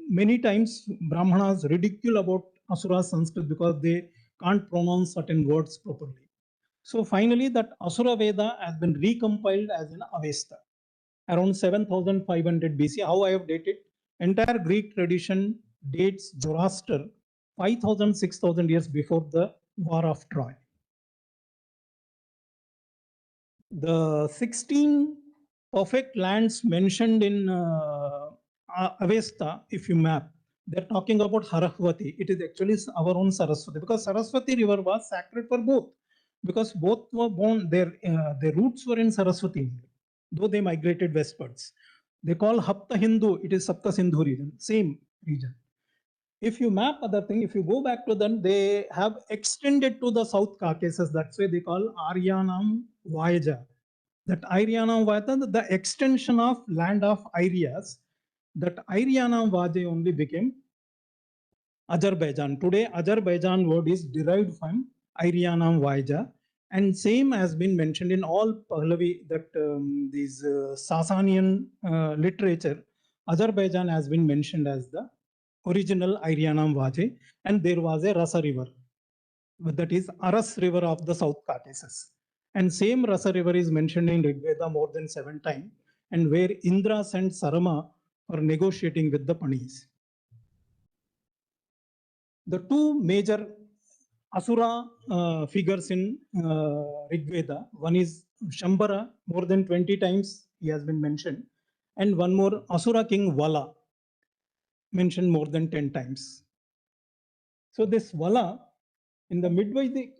Many times Brahmanas ridicule about Asura Sanskrit because they can't pronounce certain words properly. So finally, that Asura Veda has been recompiled as an Avesta around 7500 BC. How I have dated? Entire Greek tradition dates Zoroaster 5000, 6000 years before the War of Troy. The 16 perfect lands mentioned in Avesta, if you map, they're talking about Harahvati. It is actually our own Saraswati, because Saraswati river was sacred for both, because both were born, their roots were in Saraswati, though they migrated westwards. They call Hapta Hindu, it is Sapta Sindhu region, same region. If you map other thing, if you go back to them, they have extended to the South Caucasus. That's why they call Aryanam Vaja. That Aryanam Vaja, the extension of land of Aryas, that Aryanam Vaja only became Azerbaijan. Today, Azerbaijan word is derived from Aryanam Vaja. And same has been mentioned in all Pahlavi, that these Sasanian literature, Azerbaijan has been mentioned as the original Aryanam Vaje, and there was a Rasa river, that is Aras river of the South Caucasus. And same Rasa river is mentioned in Rig Veda more than 7 times, and where Indra sent Sarama for negotiating with the Panis. The two major Asura figures in Rig Veda, one is Shambhara, more than 20 times he has been mentioned, and one more Asura king Vala, mentioned more than 10 times. So this Vala In the mid-Vedic,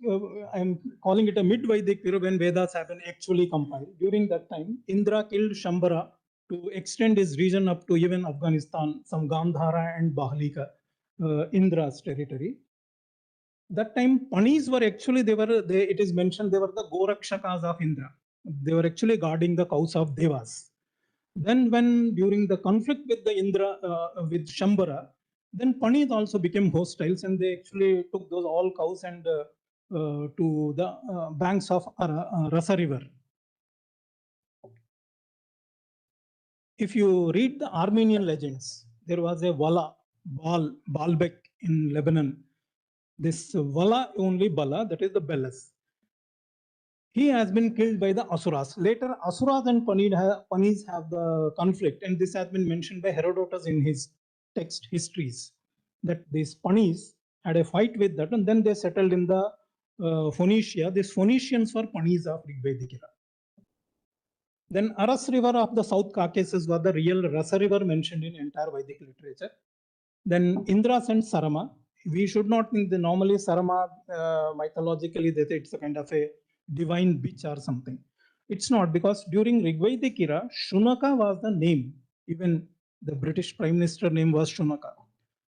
I'm calling it a mid-Vedic period when Vedas have been actually compiled. During that time, Indra killed Shambhara to extend his region up to even Afghanistan, some Gandhara and Bahlika, Indra's territory. That time, Panis were actually, it is mentioned, they were the Gorakshakas of Indra. They were actually guarding the cows of Devas. Then when during the conflict with the Indra, with Shambhara, then Panis also became hostiles and they actually took those all cows and to the banks of Rasa river. If you read the Armenian legends, there was a Wala, Baalbek in Lebanon. This Wala only Bala, that is the Belus. He has been killed by the Asuras. Later, Asuras and Panis have the conflict, and this has been mentioned by Herodotus in his text histories, that these Panis had a fight with that, and then they settled in the Phoenicia. These Phoenicians were Panis of Rigvedic era. Then Aras river of the South Caucasus was the real Rasa river mentioned in entire Vedic literature. Then Indra sent Sarama. We should not think that normally Sarama mythologically that it's a kind of a divine bitch or something. It's not, because during Rigvedic era, Shunaka was the name. Even the British Prime Minister name was Shunaka.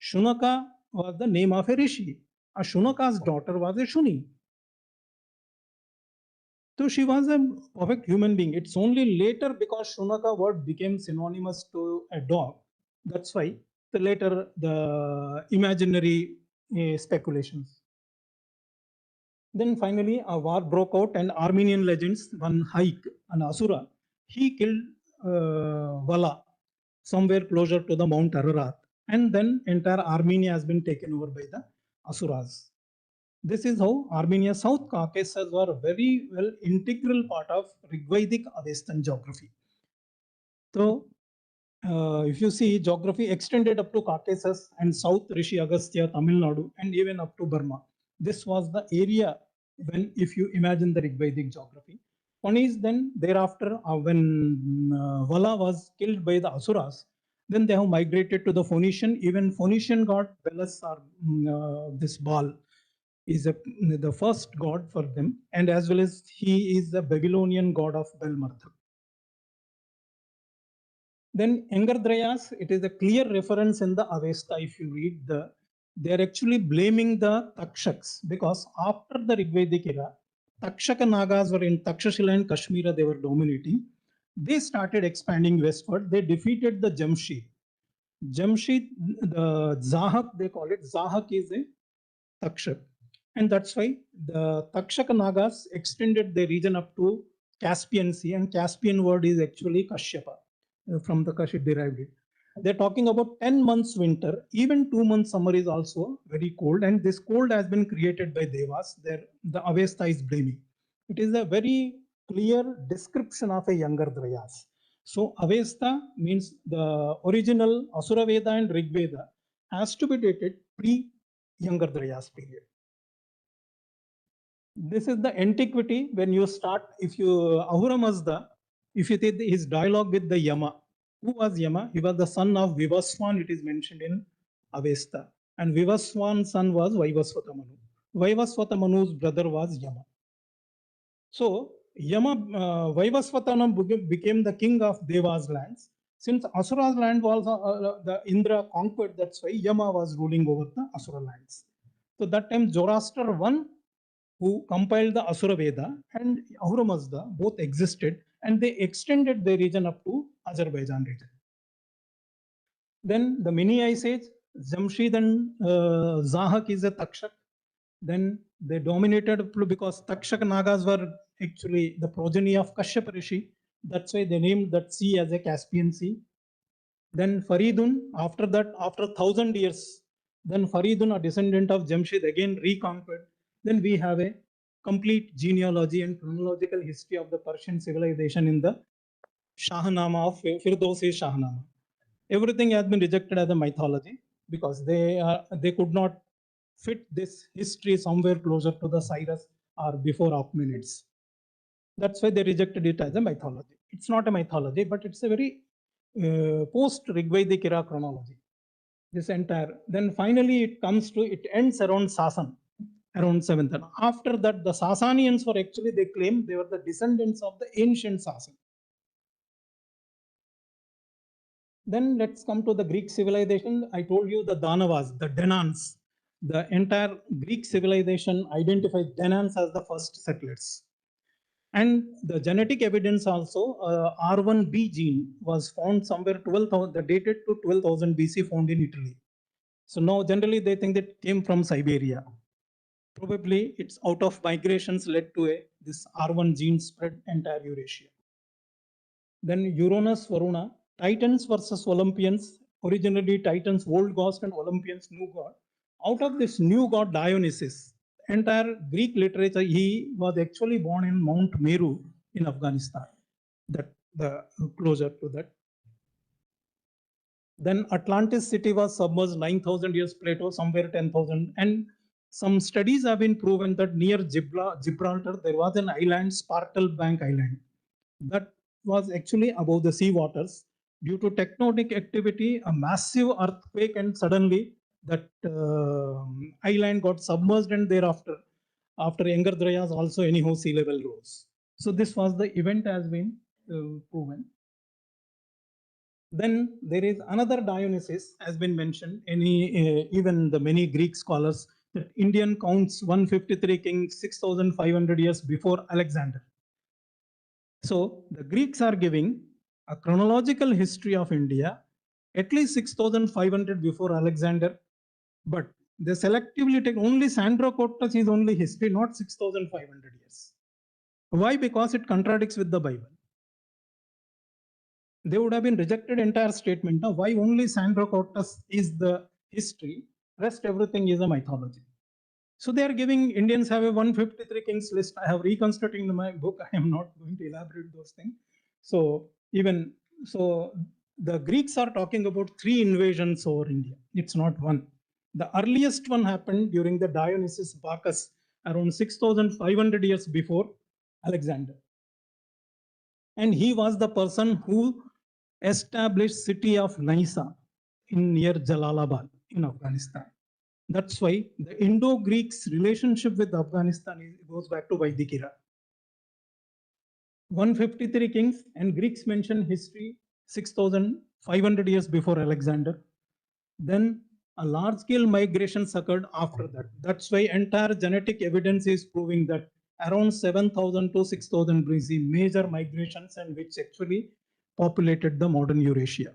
Shunaka was the name of a rishi. A Shunaka's daughter was a Shuni. So she was a perfect human being. It's only later because Shunaka word became synonymous to a dog. That's why later the imaginary speculations. Then finally a war broke out and Armenian legends, one Haik, an Asura, he killed Vala somewhere closer to the Mount Ararat. And then entire Armenia has been taken over by the Asuras. This is how Armenia, South Caucasus were very well integral part of Rigvedic Avestan geography. So if you see, geography extended up to Caucasus and South Rishi Agastya, Tamil Nadu, and even up to Burma. This was the area when, if you imagine the Rigvedic geography. One is then thereafter, when Vala was killed by the Asuras, then they have migrated to the Phoenician. Even Phoenician god Belus or this Baal is the first god for them, and as well as he is the Babylonian god of Belmarduk. Then Engardrayas, it is a clear reference in the Avesta. If you read they are actually blaming the Takshaks, because after the Rigvedic era, Takshaka Nagas were in Takshashila and Kashmira, they were dominating. They started expanding westward. They defeated the Jamshid. Jamshid, the Zahak, they call it. Zahak is a Takshak. And that's why the Takshaka Nagas extended their region up to Caspian Sea, and Caspian word is actually Kashyapa. From the Kash it derived it. They're talking about 10 months winter, even 2 months summer is also very cold, and this cold has been created by Devas. The Avesta is blaming. It is a very clear description of a younger Drayas. So Avesta means the original Asura Veda and Rig Veda has to be dated pre-younger Drayas period. This is the antiquity when you start, if you Ahura Mazda, if you take his dialogue with the Yama. Who was Yama? He was the son of Vivaswan, it is mentioned in Avesta. And Vivaswan's son was Vaivaswata Manu. Vaivaswata Manu's brother was Yama. So Yama, Vaivaswata Manu became the king of Deva's lands. Since Asura's land was the Indra conquered, that's why Yama was ruling over the Asura lands. So that time Zoroaster won, who compiled the Asura Veda, and Ahura Mazda both existed, and they extended their region up to Azerbaijan region. Then the mini ice age, Jamshid and Zahak is a Takshak. Then they dominated because Takshak Nagas were actually the progeny of Kashyap Rishi. That's why they named that sea as a Caspian Sea. Then Faridun, after that, after 1,000 years, then Faridun, a descendant of Jamshid, again reconquered. Then we have a complete genealogy and chronological history of the Persian civilization in the Shahnama of Firdausi Shahnama. Everything has been rejected as a mythology because they could not fit this history somewhere closer to the Cyrus or before Achaemenids. That's why they rejected it as a mythology. It's not a mythology, but it's a very post Rigvedic era chronology. This entire, then finally it ends around Sasan. around 7th. And after that, the Sasanians were actually, they claim they were the descendants of the ancient Sasan. Then let's come to the Greek civilization. I told you the Danavas, the Danans. The entire Greek civilization identifies Danans as the first settlers. And the genetic evidence also, R1b gene was found somewhere 12,000, dated to 12,000 BC, found in Italy. So now generally they think that it came from Siberia. Probably it's out of migrations led to this R1 gene spread entire Eurasia. Then Uranus, Varuna, Titans versus Olympians. Originally Titans, old gods, and Olympians, new god. Out of this new god Dionysus, entire Greek literature, he was actually born in Mount Meru in Afghanistan. That the closer to that. Then Atlantis city was submerged 9,000 years, Plato somewhere 10,000. And some studies have been proven that near Gibraltar there was an island, Spartel Bank Island, that was actually above the sea waters. Due to tectonic activity, a massive earthquake, and suddenly that island got submerged, and thereafter, after younger Drayas, also anyhow sea level rose. So this was the event has been proven. Then there is another Dionysus has been mentioned. Even the many Greek scholars that Indian counts 153 kings 6,500 years before Alexander. So the Greeks are giving a chronological history of India at least 6,500 before Alexander, but they selectively take only Sandro Cottas is only history, not 6,500 years. Why? Because it contradicts with the Bible. They would have been rejected entire statement. Now, why only Sandro Cottas is the history, rest everything is a mythology. So they are giving, Indians have a 153 kings list. I have reconstructing in my book. I am not going to elaborate those things. So even, so the Greeks are talking about 3 invasions over India. It's not one. The earliest one happened during the Dionysus Bacchus around 6,500 years before Alexander. And he was the person who established city of Nysa in near Jalalabad in Afghanistan. That's why the Indo-Greeks relationship with Afghanistan goes back to Vedic era. 153 kings, and Greeks mention history 6,500 years before Alexander. Then a large-scale migration occurred after that. That's why entire genetic evidence is proving that around 7,000 to 6,000 BC, major migrations, and which actually populated the modern Eurasia.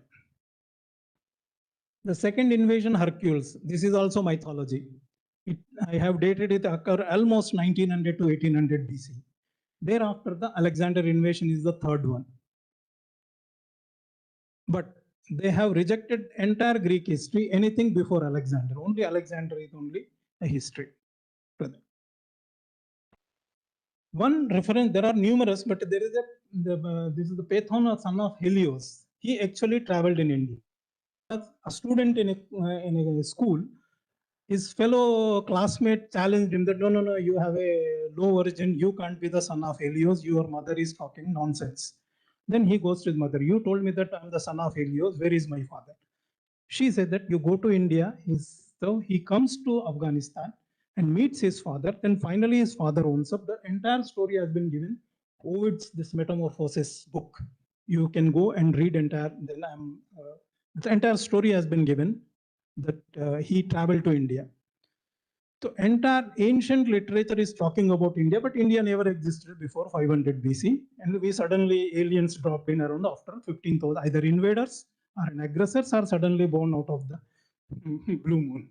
The second invasion, Hercules, this is also mythology. I have dated it occur almost 1900 to 1800 BC. Thereafter, the Alexander invasion is the third one. But they have rejected entire Greek history, anything before Alexander. Only Alexander is only a history. One reference, there are numerous, but there is this is the Pathon, son of Helios. He actually traveled in India. As a student in a school, his fellow classmate challenged him that no, you have a low origin, you can't be the son of Helios, your mother is talking nonsense. Then he goes to his mother, you told me that I'm the son of Helios, where is my father? She said that you go to India, so he comes to Afghanistan and meets his father, then finally his father owns up. The entire story has been given. Ovid's this Metamorphosis book. You can go and read entire, then the entire story has been given that he traveled to India. So entire ancient literature is talking about India, but India never existed before 500 BC. And we suddenly, aliens dropped in around after 15,000, either invaders or an aggressors are suddenly born out of the blue moon.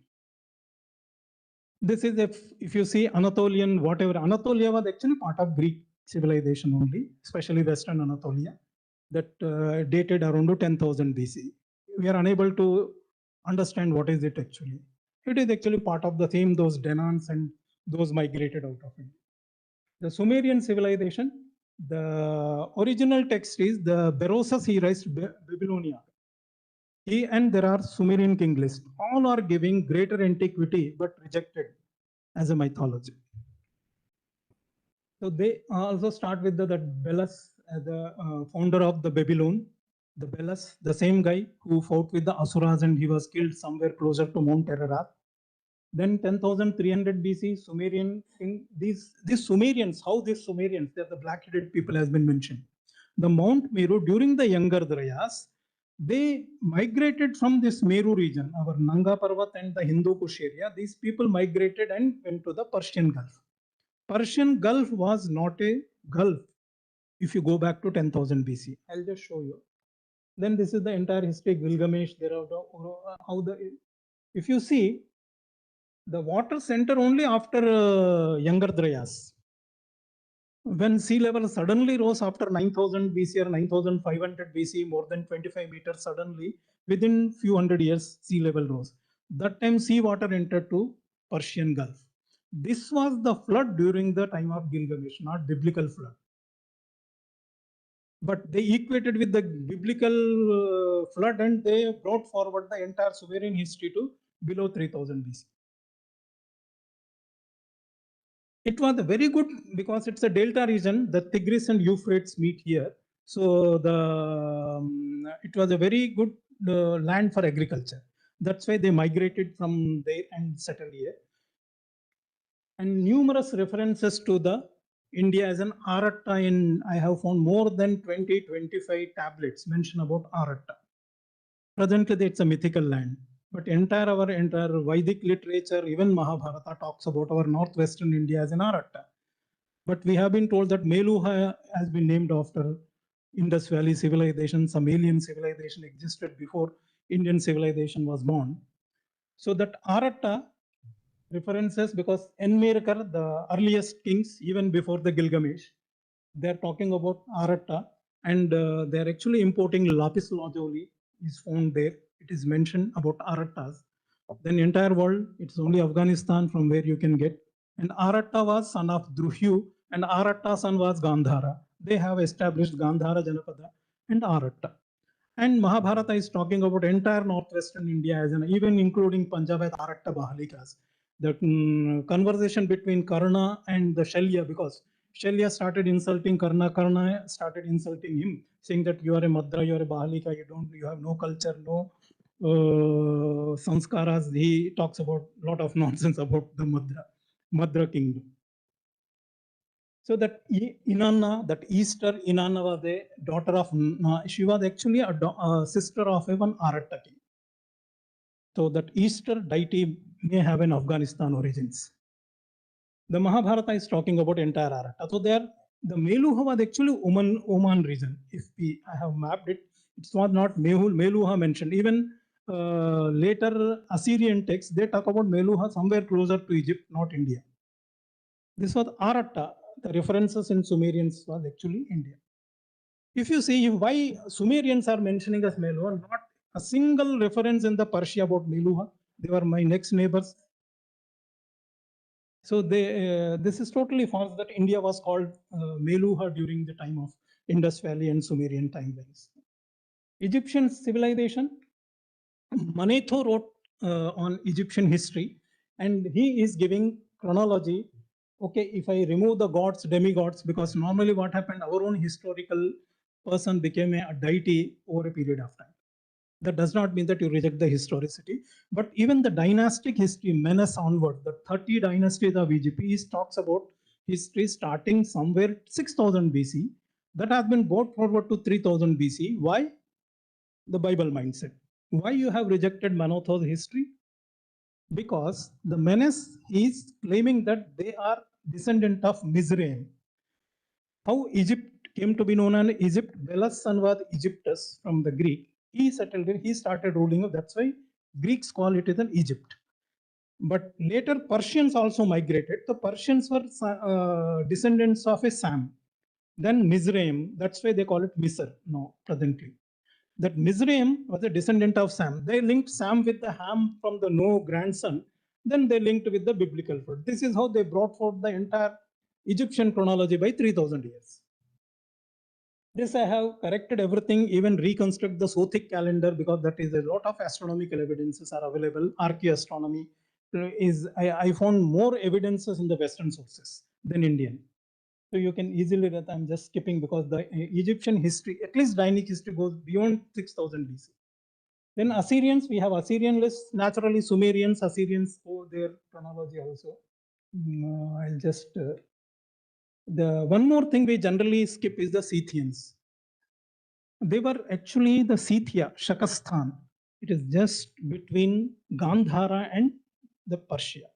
This is if you see Anatolian, whatever, Anatolia was actually part of Greek civilization only, especially Western Anatolia, that dated around 10,000 BC. We are unable to understand what is it actually. It is actually part of the same, those Danans and those migrated out of it. The Sumerian civilization, the original text is the Berosus he raised Babylonia. And there are Sumerian king list. All are giving greater antiquity but rejected as a mythology. So they also start with the Belus, the founder of the Babylon. The Belus, the same guy who fought with the Asuras and he was killed somewhere closer to Mount Ararat. Then 10,300 BC, Sumerian king. These Sumerians, how these Sumerians, they're the black-headed people has been mentioned. The Mount Meru during the Younger Dryas, they migrated from this Meru region, our Nanga Parvat and the Hindu Kush area. These people migrated and went to the Persian Gulf. Persian Gulf was not a gulf if you go back to 10,000 BC. I'll just show you. Then this is the entire history of Gilgamesh. There are how the, if you see, the water center only after Younger Dryas. When sea level suddenly rose after 9,000 BC or 9,500 BC, more than 25 meters suddenly, within few hundred years, sea level rose. That time sea water entered to Persian Gulf. This was the flood during the time of Gilgamesh, not biblical flood. But they equated with the biblical flood and they brought forward the entire Sumerian history to below 3000 BC. It was very good because it's a delta region. The Tigris and Euphrates meet here. So it was a very good land for agriculture. That's why they migrated from there and settled here. And numerous references to the India as an Aratta in, I have found more than 25 tablets mention about Aratta. Presently, it's a mythical land. But our entire Vedic literature, even Mahabharata, talks about our northwestern India as an Aratta. But we have been told that Meluha has been named after Indus Valley civilization. Some alien civilization existed before Indian civilization was born. So that Aratta references, because Enmerkar, the earliest kings, even before the Gilgamesh, they're talking about Aratta, and they're actually importing lapis lazuli is found there. It is mentioned about Arattas. Then entire world, it's only Afghanistan from where you can get. And Aratta was son of Druhyu, and Aratta's son was Gandhara. They have established Gandhara Janapada and Aratta. And Mahabharata is talking about entire northwestern India, as even including Punjab as Aratta Bahalikas. The conversation between Karna and the Shalya, because Shalya started insulting Karna, Karna started insulting him, saying that you are a Madra, you are a Bahalika, you have no culture, no sanskaras. He talks about a lot of nonsense about the Madra kingdom. So that Inanna, that Easter Inanna was the daughter of, she was actually a sister of one Aratta king. So that Easter deity may have an Afghanistan origins. The Mahabharata is talking about entire Aratta. So there, the Meluha was actually Oman region. If I have mapped it, it was not Meluha mentioned. Even later Assyrian texts, they talk about Meluha somewhere closer to Egypt, not India. This was Aratta. The references in Sumerians was actually India. If you see why Sumerians are mentioning as Meluha, not a single reference in the Persia about Meluha. They were my next neighbors. So this is totally false that India was called Meluha during the time of Indus Valley and Sumerian timelines. Egyptian civilization, Manetho wrote on Egyptian history, and he is giving chronology. Okay, if I remove the gods, demigods, because normally what happened, our own historical person became a deity over a period of time. That does not mean that you reject the historicity, but even the dynastic history, Menes onward, the 30 dynasties of Egypt, he talks about history starting somewhere 6000 BC, that has been brought forward to 3000 BC. Why? The Bible mindset. Why you have rejected Manetho's history? Because the Menes is claiming that they are descendant of Mizraim. How Egypt came to be known as Egypt, Belus son was Egyptus from the Greek. He settled it, he started ruling. That's why Greeks call it as an Egypt. But later Persians also migrated. The Persians were descendants of a Sam. Then Mizraim, that's why they call it Misr now, presently. That Mizraim was a descendant of Sam. They linked Sam with the Ham from the Noah grandson. Then they linked with the biblical flood. This is how they brought forth the entire Egyptian chronology by 3000 years. This I have corrected everything, even reconstruct the Sothic calendar, because that is a lot of astronomical evidences are available. Archaeoastronomy is, I found more evidences in the Western sources than Indian. So you can easily read, I'm just skipping because the Egyptian history, at least Dynamic history, goes beyond 6000 BC. Then Assyrians, we have Assyrian list, naturally Sumerians, Assyrians, their chronology also. I'll just, the one more thing we generally skip is the Scythians. They were actually the Scythia, Shakastan. It is just between Gandhara and the Persia.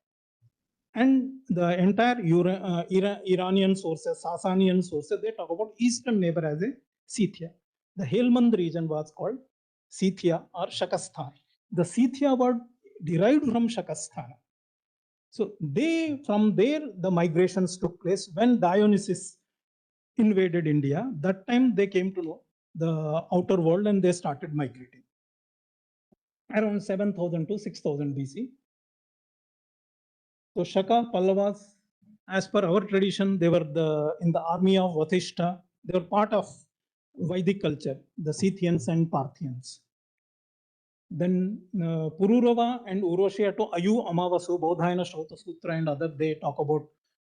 And the entire Iranian sources, Sasanian sources, they talk about eastern neighbor as a Scythia. The Helmand region was called Scythia or Shakastan. The Scythia word derived from Shakastan. So they, from there, the migrations took place when Dionysus invaded India. That time they came to know the outer world and they started migrating. Around 7000 to 6000 BC. So Shaka, Pallavas, as per our tradition, they were in the army of Vasishta. They were part of Vedic culture, the Scythians and Parthians. Then Pururava and Uroshia to Ayu Amavasu, Bodhayana Shrota Sutra and other, they talk about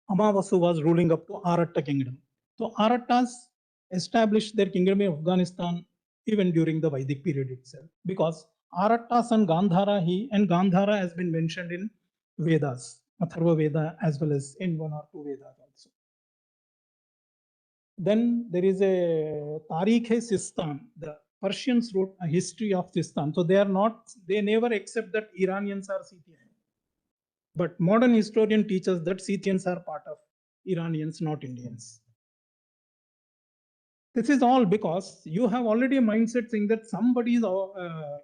Amavasu was ruling up to Aratta kingdom. So Arattas established their kingdom in Afghanistan even during the Vedic period itself, because Arattas and Gandhara has been mentioned in Vedas, Atharva Veda, as well as in one or two Vedas also. Then there is a Tarikh-e-Sistan. The Persians wrote a history of Sistan. So they never accept that Iranians are Scythians. But modern historian teaches that Scythians are part of Iranians, not Indians. This is all because you have already a mindset saying that somebody is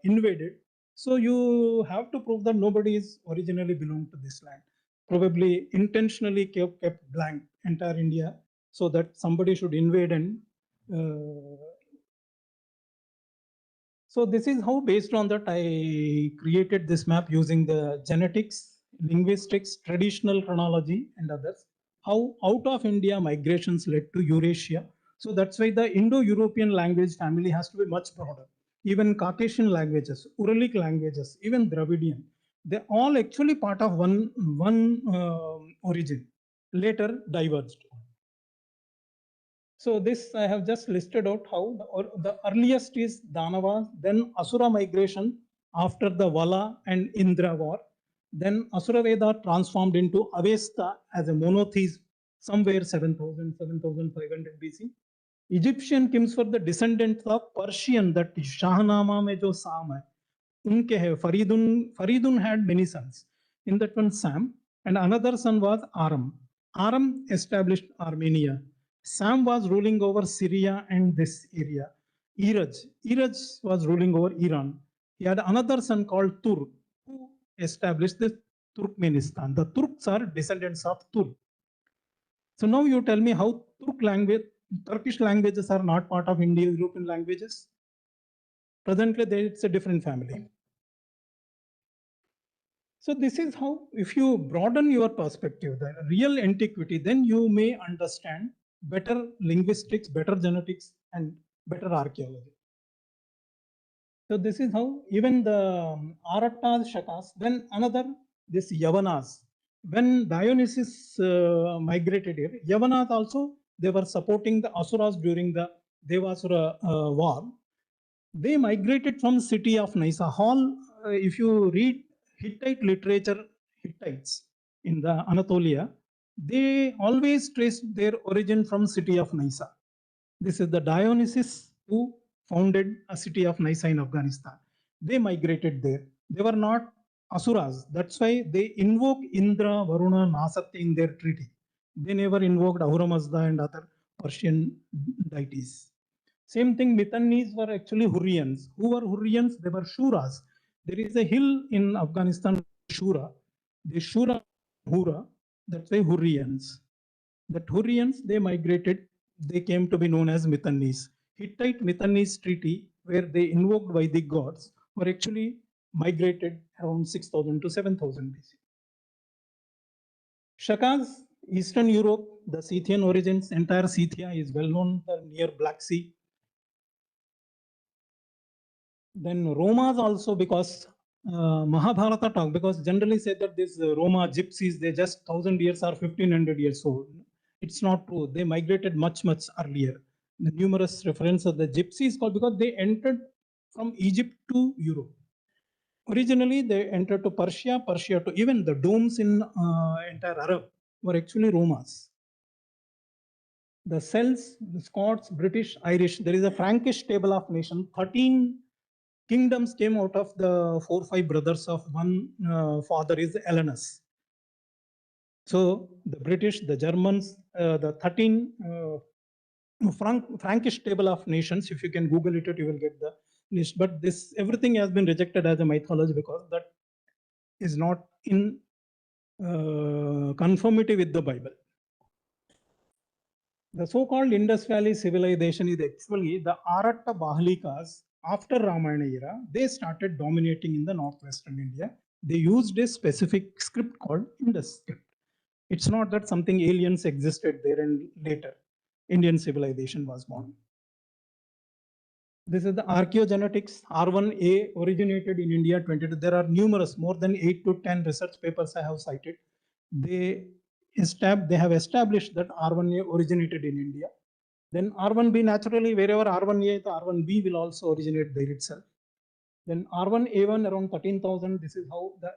invaded. So you have to prove that nobody is originally belonged to this land. Probably intentionally kept blank entire India so that somebody should invade and so this is how, based on that, I created this map using the genetics, linguistics, traditional chronology and others. How out of India migrations led to Eurasia. So that's why the Indo-European language family has to be much broader. Even Caucasian languages, Uralic languages, even Dravidian, they're all actually part of one origin, later diverged. So this I have just listed out how the earliest is Danavas, then Asura migration after the Vala and Indra war. Then Asura Veda transformed into Avesta as a monotheism somewhere 7000, 7500 BC. Egyptian kings were the descendants of Persian, that Shahnama mein jo Sam hai. Unke hai, Faridun had many sons. In that one Sam, and another son was Aram. Aram established Armenia. Sam was ruling over Syria and this area. Iraj was ruling over Iran. He had another son called Turk, who established the Turkmenistan. The Turks are descendants of Turk. So now you tell me how Turkish languages are not part of Indo-European languages. Presently, it's a different family. So this is how, if you broaden your perspective, the real antiquity, then you may understand better linguistics, better genetics, and better archaeology. So this is how even the Arattas, Shakas, then another, this Yavanas. When Dionysus migrated here, Yavanas also, they were supporting the Asuras during the Devasura war. They migrated from city of Nysa. If you read Hittite literature, Hittites in the Anatolia, they always trace their origin from city of Nysa. This is the Dionysus who founded a city of Nysa in Afghanistan. They migrated there. They were not Asuras. That's why they invoke Indra, Varuna, Nasatya in their treaty. They never invoked Ahura Mazda and other Persian deities. Same thing, Mitannis were actually Hurrians. Who were Hurrians? They were Shuras. There is a hill in Afghanistan, Shura. The Shura, Hura, that's why Hurrians. The Hurrians, they migrated, they came to be known as Mitannis. Hittite Mitannis treaty, where they invoked Vedic gods, were actually migrated around 6000 to 7000 BC. Shakas, Eastern Europe, the Scythian origins, entire Scythia is well known near Black Sea. Then Romas also, because Mahabharata talk, because generally say that this Roma gypsies, they just 1000 years or 1500 years old. It's not true. They migrated much, much earlier. The numerous references of the gypsies called because they entered from Egypt to Europe. Originally, they entered to Persia, Persia to even the domes in entire Arab were actually Romas. The Celts, the Scots, British, Irish, there is a Frankish table of nations. 13 kingdoms came out of the 4-5 brothers of one father is Elenus. So the British, the Germans, the 13 Frankish table of nations, if you can Google it, you will get the list. But this everything has been rejected as a mythology because that is not in conformity with the Bible. The so-called Indus Valley civilization is actually the Aratta Bahalikas after Ramayana era. They started dominating in the northwestern India. They used a specific script called Indus script. It's not that something aliens existed there and later Indian civilization was born. This is the archaeogenetics. R1A originated in India 22. There are numerous, more than 8 to 10 research papers I have cited. They have established that R1A originated in India. Then R1B, naturally, wherever R1A, the R1B will also originate there itself. Then R1A1 around 13,000. This is how the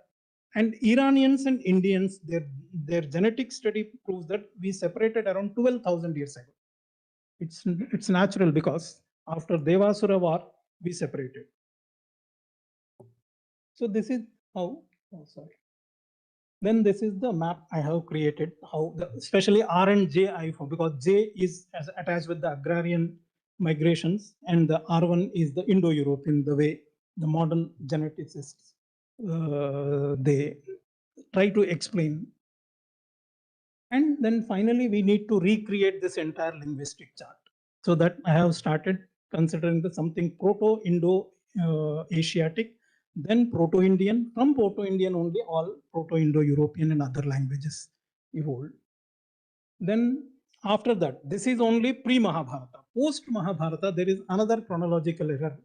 and Iranians and Indians, their genetic study proves that we separated around 12,000 years ago. It's natural because after Devasura war, we separated. So this is how, Then this is the map I have created, how especially R and J I found, because J is attached with the agrarian migrations and the R1 is the Indo-European, the way the modern geneticists, they try to explain. And then finally, we need to recreate this entire linguistic chart. So that I have started considering something Proto-Indo-Asiatic, then Proto-Indian, from Proto-Indian only all Proto-Indo-European and other languages evolved. Then after that, this is only pre-Mahabharata. Post-Mahabharata, there is another chronological error.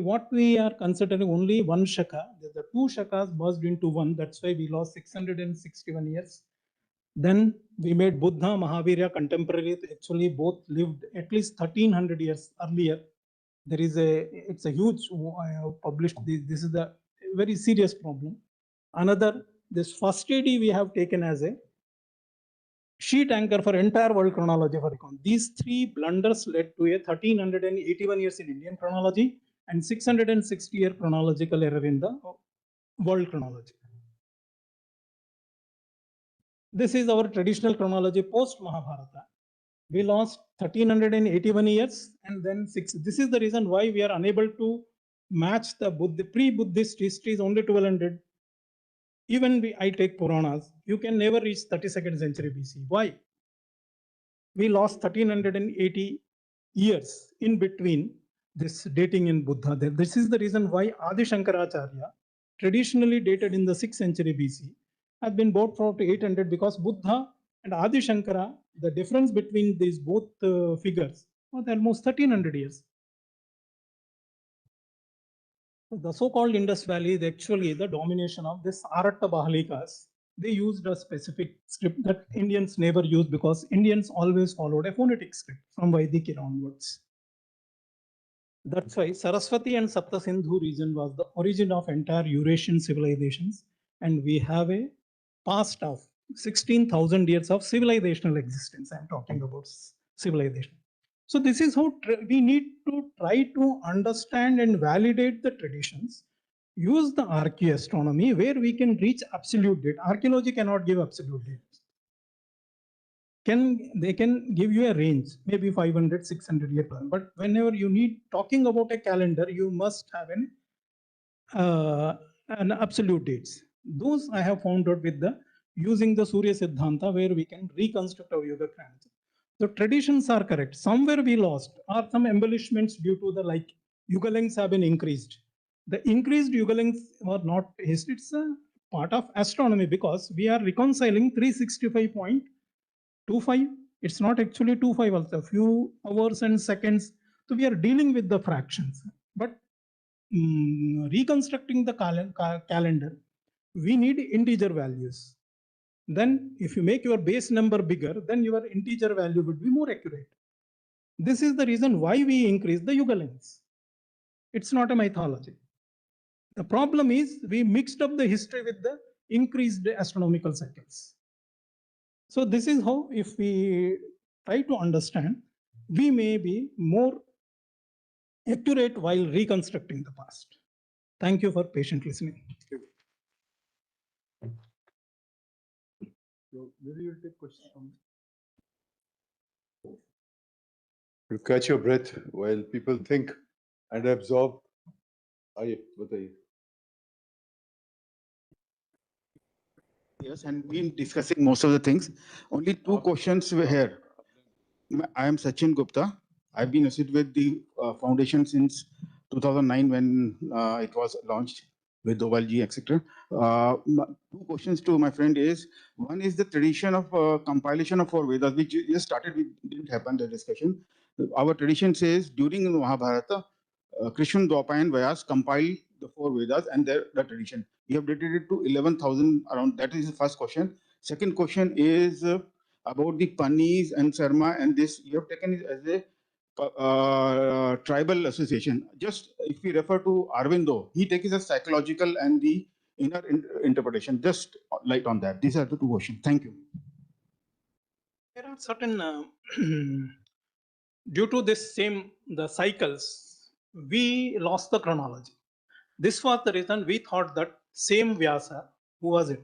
What we are considering only one Shaka, the two Shakas merged into one, that's why we lost 661 years. Then we made Buddha, Mahavira contemporary. Actually, both lived at least 1300 years earlier. There is it's a huge, published, this is a very serious problem. Another, this first AD we have taken as a sheet anchor for entire world chronology for recon. These three blunders led to a 1381 years in Indian chronology and 660-year chronological error in the world chronology. This is our traditional chronology post Mahabharata. We lost 1381 years and then 6. This is the reason why we are unable to match the pre-Buddhist history is only 1200. Even I take Puranas, you can never reach 32nd century BC. Why? We lost 1380 years in between this dating in Buddha. This is the reason why Adi Shankaracharya, traditionally dated in the 6th century BC, has been brought forward to 800 because Buddha and Adi Shankara, the difference between these both figures was almost 1300 years. The so-called Indus Valley is actually the domination of this Aratta Bahalikas. They used a specific script that Indians never used because Indians always followed a phonetic script from Vedic era onwards. That's why Saraswati and Sapta Sindhu region was the origin of entire Eurasian civilizations, and we have a past of 16,000 years of civilizational existence. I'm talking about civilization. So this is how we need to try to understand and validate the traditions, use the archaeoastronomy where we can reach absolute date. Archaeology cannot give absolute dates. They can give you a range, maybe 500, 600 years, but whenever you need talking about a calendar, you must have an absolute dates. Those I have found out with using the Surya Siddhanta, where we can reconstruct our yoga chronology. The traditions are correct. Somewhere we lost, or some embellishments due to the yuga lengths have been increased. The increased yuga lengths were not, it's a part of astronomy because we are reconciling 365.25. It's not actually 25 also, a few hours and seconds. So we are dealing with the fractions. But reconstructing the calendar, we need integer values. Then if you make your base number bigger, then your integer value would be more accurate. This is the reason why we increase the yuga lengths. It's not a mythology. The problem is we mixed up the history with the increased astronomical cycles. So this is how, if we try to understand, we may be more accurate while reconstructing the past. Thank you for patient listening. So maybe you'll take questions from. You catch your breath while people think and absorb. आइए बताइए. Yes, and been discussing most of the things. Only two questions were here. I am Sachin Gupta. I've been associated with the foundation since 2009 when it was launched with Dovalji, etc. Two questions to my friend is, one is the tradition of compilation of four Vedas, which just started, didn't happen, the discussion. Our tradition says during the Mahabharata, Krishna, Dwapara and Vyas compiled the four Vedas and the tradition. We have dated it to 11,000 around. That is the first question. Second question is about the Panis and Sarma, and this you have taken it as a tribal association. Just if we refer to Arvindo, he takes a psychological and the inner interpretation. Just light on that. These are the two questions. Thank you. There are certain, due to this same, the cycles, we lost the chronology. This was the reason we thought that same Vyasa, who was it?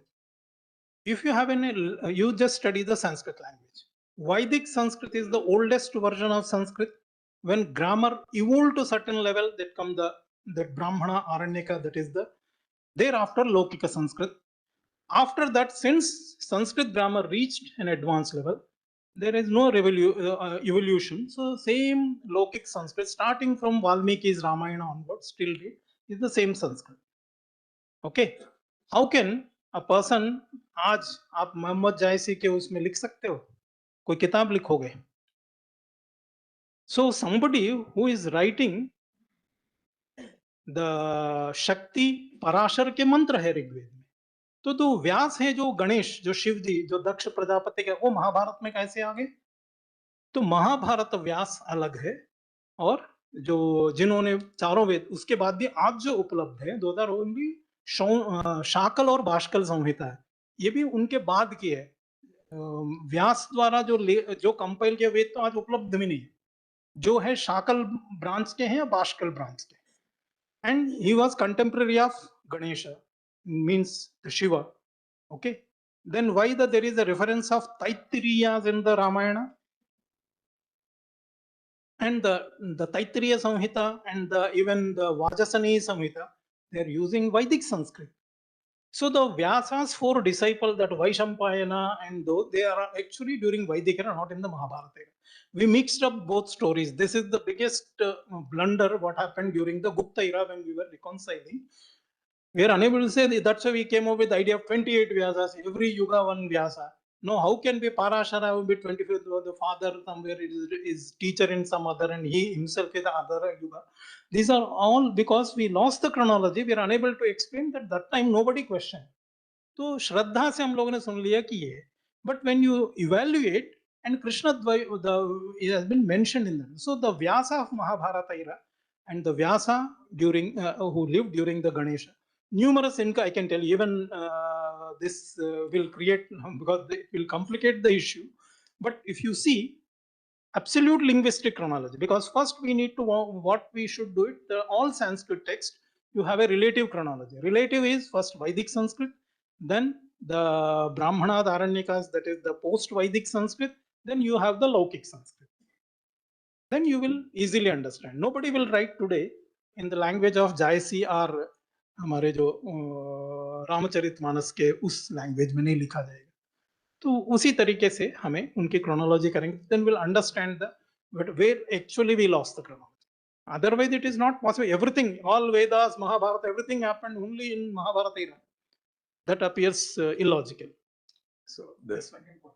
If you have any, you just study the Sanskrit language. Vedic Sanskrit is the oldest version of Sanskrit. When grammar evolved to certain level, that come the Brahmana, Aranyaka, that is the, thereafter Lokika Sanskrit. After that, since Sanskrit grammar reached an advanced level, there is no evolution. So same Lokik Sanskrit, starting from Valmiki's Ramayana onwards till date, is the same Sanskrit. Okay, how can a person, आज आप मोहम्मद जायसी के उसमें लिख सकते हो, कोई किताब लिखोगे? So somebody who is writing the Shakti Parashar के मंत्र है ऋग्वेद में, तो जो व्यास है, जो गणेश, जो शिव जी, जो दक्ष प्रजापति के, वो महाभारत में कैसे आ गए? तो महाभारत व्यास अलग है, और जो जिन्होंने चारों वेद, उसके बाद भी आज जो उपलब्ध है 2000 ओनली शाकल और भाष्कल संहिता है, ये भी उनके बाद की है. व्यास द्वारा जो कंपाइल किया वेद तो आज उपलब्ध भी नहीं है, जो है शाकल ब्रांच के हैं या भाष्कल ब्रांच के. And he was contemporary of Ganesh, means Shiva. Okay, then why there is a reference of Taitiriyas in the Ramayana? And the Taittiriya Samhita and even the Vajasani Samhita, they are using Vedic Sanskrit. So the Vyasa's four disciples, that Vaishampayana and those, they are actually during Vedic era, not in the Mahabharata era. We mixed up both stories. This is the biggest blunder what happened during the Gupta era when we were reconciling. We are unable to say that. That's why we came up with the idea of 28 Vyasas, every Yuga one Vyasa. No, how can be Parashara will be 25th, the father somewhere is teacher in some other, and he himself is the other Yuga. These are all because we lost the chronology. We are unable to explain that time nobody questioned. So Shraddha se hum logon ne sun liya ki ye. But when you evaluate, and Krishna it has been mentioned in them. So the Vyasa of Mahabharata era and the Vyasa during who lived during the Ganesha, numerous I can tell you, even this will create, because it will complicate the issue. But if you see absolute linguistic chronology, because first we need to, what we should do it, all Sanskrit text, you have a relative chronology. Relative is first Vedic Sanskrit, then the Brahmana, the Aranyakas, that is the post-Vedic Sanskrit, then you have the Lokik Sanskrit. Then you will easily understand. Nobody will write today in the language of Jayasi or हमारे जो रामचरितमानस के उस language में नहीं लिखा जाएगा. तो उसी तरीके से हमें उनकी chronology करेंगे, then we'll understand but where actually we lost the chronology. Otherwise it is not possible. Everything, all Vedas, Mahabharata, everything happened only in Mahabharata era. That appears illogical. So that's my point.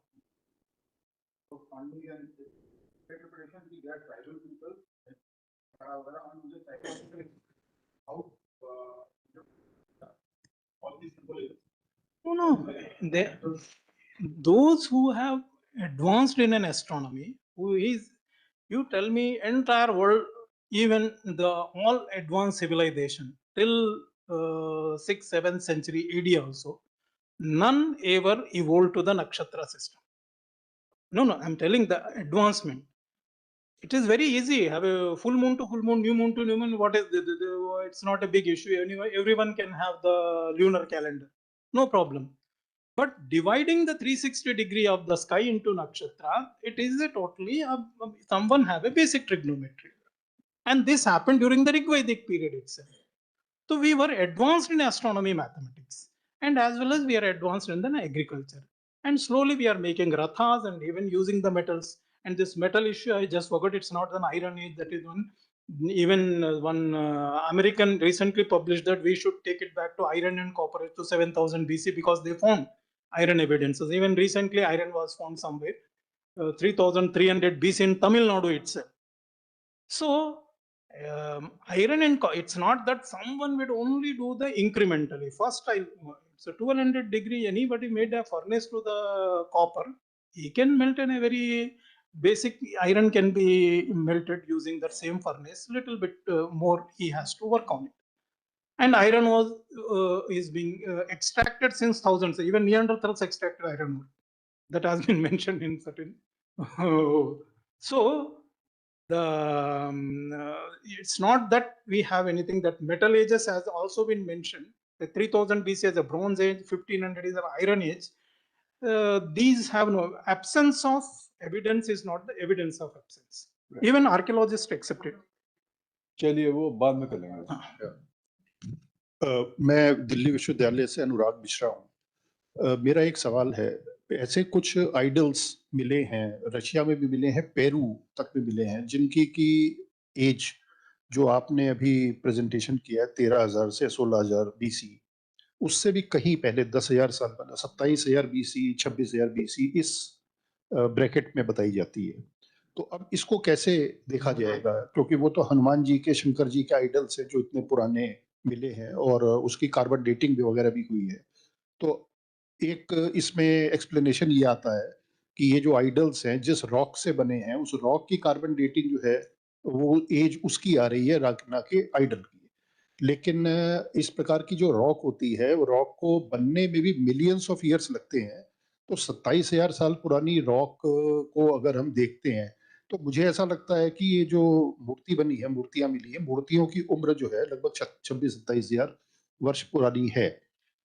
So finally, and interpretation, we get tribal people. How all these symbolism. No, those who have advanced in an astronomy, who is, you tell me, entire world even the all advanced civilization till 6th 7th century AD also, none ever evolved to the nakshatra system. No, I'm telling the advancement. It is very easy. Have a full moon to full moon, new moon to new moon. What is it's not a big issue. Anyway, everyone can have the lunar calendar. No problem. But dividing the 360-degree of the sky into nakshatra, it is a totally, someone have a basic trigonometry. And this happened during the Rigvedic period itself. So we were advanced in astronomy, mathematics, and as well as we are advanced in the agriculture. And slowly we are making rathas and even using the metals. And this metal issue, I just forgot, it's not an iron age. That is one. Even one American recently published that we should take it back to iron and copper to 7000 BC because they found iron evidences. Even recently, iron was found somewhere 3300 BC in Tamil Nadu itself. So iron and it's not that someone would only do the incrementally. First, it's a 1200-degree. Anybody made a furnace to the copper, he can melt in a very basic iron can be melted using the same furnace. Little bit more he has to work on it. And iron was is being extracted since thousands. Even Neanderthals extracted iron ore. That has been mentioned in certain. So it's not that we have anything. That metal ages has also been mentioned. The 3000 BC as a bronze age, 1500 is an iron age. These have no absence of evidence is not the evidence of absence. Even archaeologists accept it. चलिए वो बाद में कर लेंगे. मैं दिल्ली विश्वविद्यालय से अनुराग मिश्रा हूँ. मेरा एक सवाल है. ऐसे कुछ आइडल्स मिले हैं, रशिया में भी मिले हैं, पेरू तक भी मिले हैं, जिनकी की एज जो आपने अभी प्रेजेंटेशन किया है 13,000 से 16,000 BC, उससे भी कहीं पहले 10,000 साल पहले 27,000 BC, 26,000 BC इस ब्रैकेट में बताई जाती है. तो अब इसको कैसे देखा जाएगा, क्योंकि वो तो हनुमान जी के, शंकर जी के आइडल्स हैं जो इतने पुराने मिले हैं और उसकी कार्बन डेटिंग भी वगैरह भी हुई है. तो एक इसमें एक्सप्लेनेशन ये आता है कि ये जो आइडल्स हैं जिस रॉक से बने हैं, उस रॉक की कार्बन डेटिंग जो है वो एज उसकी आ रही है, ना कि आइडल की. लेकिन इस प्रकार की जो रॉक होती है, वो रॉक को बनने में भी मिलियंस ऑफ ईयर्स लगते हैं. तो 27,000 साल पुरानी रॉक को अगर हम देखते हैं तो मुझे ऐसा लगता है कि ये जो मूर्ति बनी है, मूर्तियां मिली है, मूर्तियों की उम्र जो है लगभग 26-27,000 वर्ष पुरानी है.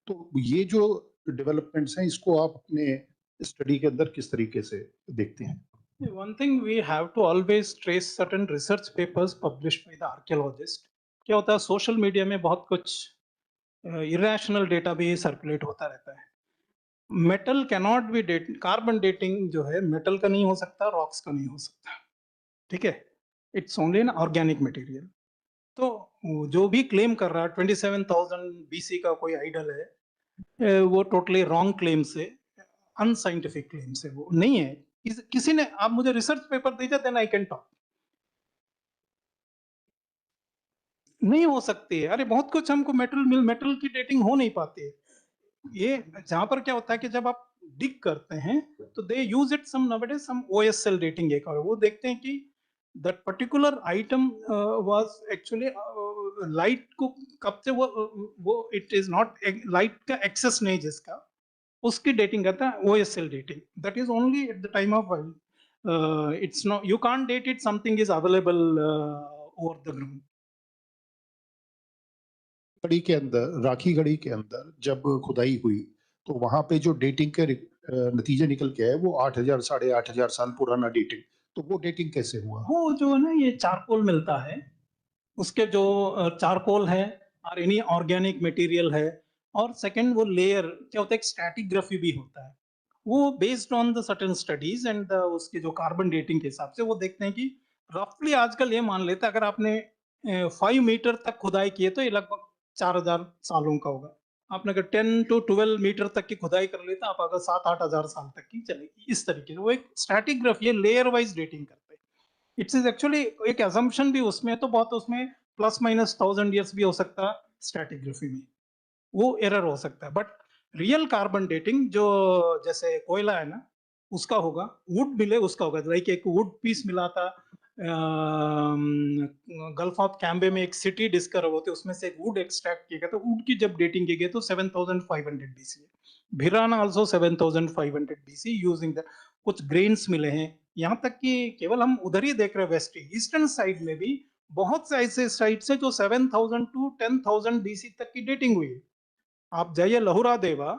तो ये जो डेवलपमेंट्स हैं, इसको आप अपने स्टडी के अंदर किस तरीके से देखते हैं? One thing we have to always trace certain research papers published by the archaeologist. क्या होता है, सोशल मीडिया में बहुत कुछ irrational data भी सर्कुलेट होता रहता है. Metal cannot be date, carbon dating जो है मेटल का नहीं हो सकता, रॉक्स का नहीं हो सकता. ठीक है, it's only an organic material. तो जो भी क्लेम कर रहा है 27,000 BC का कोई आइडल है, वो टोटली रॉन्ग क्लेम से, अनसाइंटिफिक क्लेम से वो नहीं है. किसी ने, आप मुझे रिसर्च पेपर दीजिए, देन आई कैन टॉक. नहीं हो सकती है. अरे बहुत कुछ हमको मेटल की डेटिंग हो नहीं पाती है. ये जहां पर क्या होता है कि जब आप डिग करते हैं तो they use it some nowadays some OSL dating एक, और वो देखते हैं कि that particular item was actually light को कब से वो इट इज नॉट लाइट का एक्सेस नहीं जिसका, उसकी डेटिंग करता है OSL dating. That is only at the time of it's not, you can't date it something is available over the ground. घड़ी के अंदर, राखी घड़ी के अंदर जब खुदाई हुई तो वहां पे जो डेटिंग के नतीजे निकल के आए वो 8,000 8,500 साल पुराना डेटिंग. तो वो डेटिंग कैसे हुआ? वो जो है ना, ये चारकोल मिलता है, उसके जो चारकोल है और एनी ऑर्गेनिक मटेरियल है, और सेकंड वो लेयर क्या होता है, एक स्ट्रैटिग्राफी भी होता है. वो based on the certain studies and उसके जो कार्बन डेटिंग के हिसाब से वो देखते हैं कि रफली आजकल ये मान लेते हैं अगर आपने 5 मीटर तक खुदाई की है तो ये लगभग 4,000 सालों का होगा. आपने अगर 10 to 12 मीटर तक की खुदाई कर लेते आप अगर 7-8 हजार साल तक की चलेगी. इस तरीके से वो एक स्ट्रैटिग्राफी है, लेयर वाइज डेटिंग करते हैं. इट्स इज एक्चुअली एक असम्पशन भी उसमें, तो बहुत उसमें प्लस माइनस 1000 ईयर्स भी हो सकता है स्ट्रैटिग्राफी में, वो एरर हो सकता है. बट रियल कार्बन डेटिंग जो जैसे कोयला है ना, उसका होगा, वुड मिले उसका होगा. लाइक एक वुड पीस मिला था गल्फ ऑफ कैम्बे में एक सिटी डिस्कवर होते, उसमें से वुड एक्सट्रैक्ट किया गया, तो वुड की जब डेटिंग की गई तो 7500 BC है. भिराना आल्सो 7500 BC यूजिंग द, कुछ ग्रेन्स मिले हैं. यहाँ तक कि केवल हम उधर ही देख रहे हैं, वेस्ट ईस्टर्न साइड में भी बहुत से ऐसे साइट्स है जो 7000 टू 10,000 BC तक की डेटिंग हुई है. आप जाइए लहुरा देवा,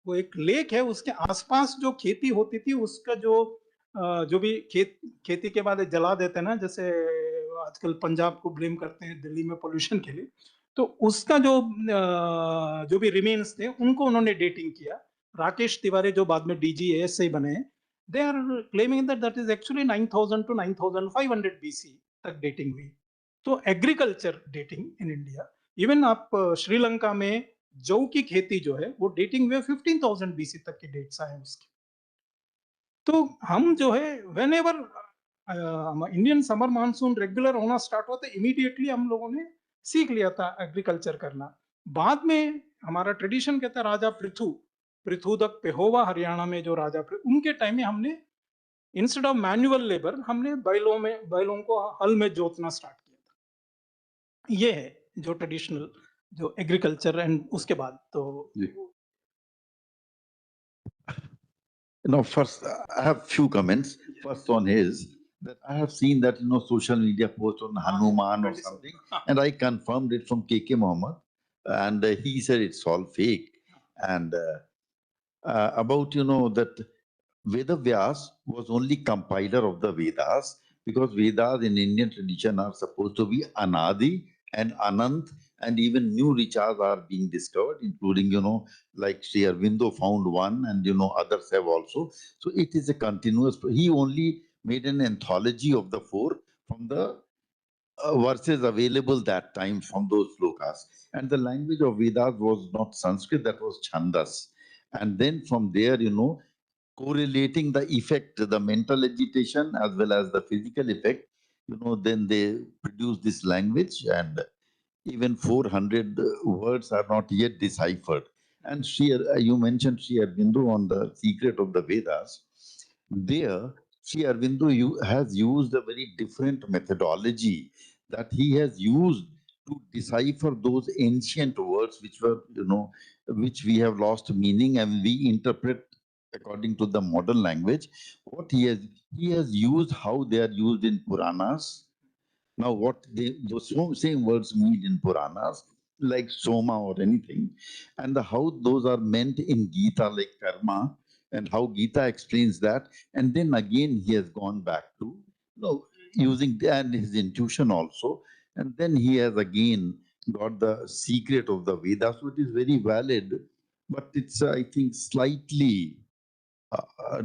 वो एक लेक है, उसके आसपास जो खेती होती थी उसका जो भी खेती के बाद जला देते हैं ना, जैसे आजकल पंजाब को ब्लेम करते हैं दिल्ली में पोल्यूशन के लिए, तो उसका जो भी रिमेन्स थे उनको उन्होंने डेटिंग किया. राकेश तिवारी जो बाद में DGAS से बने, they are claiming that is actually 9000 to 9500 BC तक डेटिंग हुई. तो agriculture dating in India, even आप श्रीलंका में जौ की खेती जो है वो डेटिंग में 15,000 BC तक की डेट्स आए उसकी. तो हम जो है when ever Indian summer monsoon regular होना स्टार्ट हुआ तो इमीडिएटली हम लोगों ने सीख लिया था एग्रीकल्चर करना. बाद में हमारा ट्रेडिशन कहता है राजा पृथुदक पेहोवा हरियाणा में जो राजा, उनके टाइम में हमने इंस्टेड ऑफ मैनुअल लेबर हमने बैलों को हल में जोतना स्टार्ट किया था. ये है जो ट्रेडिशनल जो एग्रीकल्चर. एंड उसके बाद तो No, first, I have few comments. First one is that I have seen that, social media post on Hanuman or something, and I confirmed it from KK Mohammed, and he said it's all fake. And about, that Vedavyas was only compiler of the Vedas, because Vedas in Indian tradition are supposed to be Anadi and Anant, and even new riches are being discovered, including, like Sri Aurobindo found one, and, others have also. So it is a continuous, he only made an anthology of the four from the verses available that time from those slokas. And the language of Vedas was not Sanskrit, that was Chandas. And then from there, correlating the effect, the mental agitation as well as the physical effect, then they produce this language, and even 400 words are not yet deciphered. And you mentioned Sri Aurobindo on the secret of the Vedas. There, Sri Aurobindo has used a very different methodology that he has used to decipher those ancient words which were, which we have lost meaning and we interpret according to the modern language. What he has used how they are used in Puranas. Now, what those same words mean in Puranas, like Soma or anything, and how those are meant in Gita, like karma, and how Gita explains that. And then again, he has gone back to, using and his intuition also. And then he has again got the secret of the Vedas, so it is very valid, but it's, I think, slightly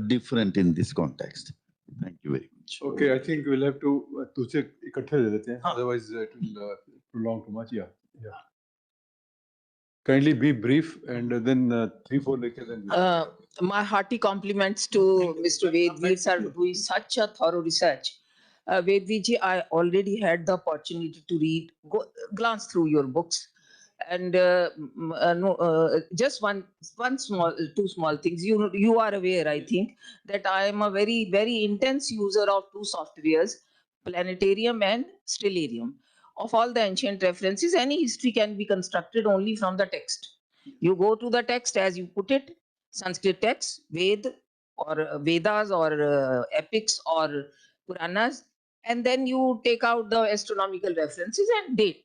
different in this context. Thank you very much. Okay, I think we'll have to तुझे इकट्ठे दे देते हैं, otherwise it will prolong too much. Yeah. Kindly be brief, and then 3-4 लेके then. My hearty compliments to Mr. Vedveer sir, doing such a thorough research. Vedveer ji, I already had the opportunity to glance through your books, and just two small things. You are aware, I think, that I am a very, very intense user of two softwares, Planetarium and Stellarium. Of all the ancient references, any history can be constructed only from the text. You go to the text as you put it, Sanskrit text, or Vedas or epics or Puranas, and then you take out the astronomical references and date.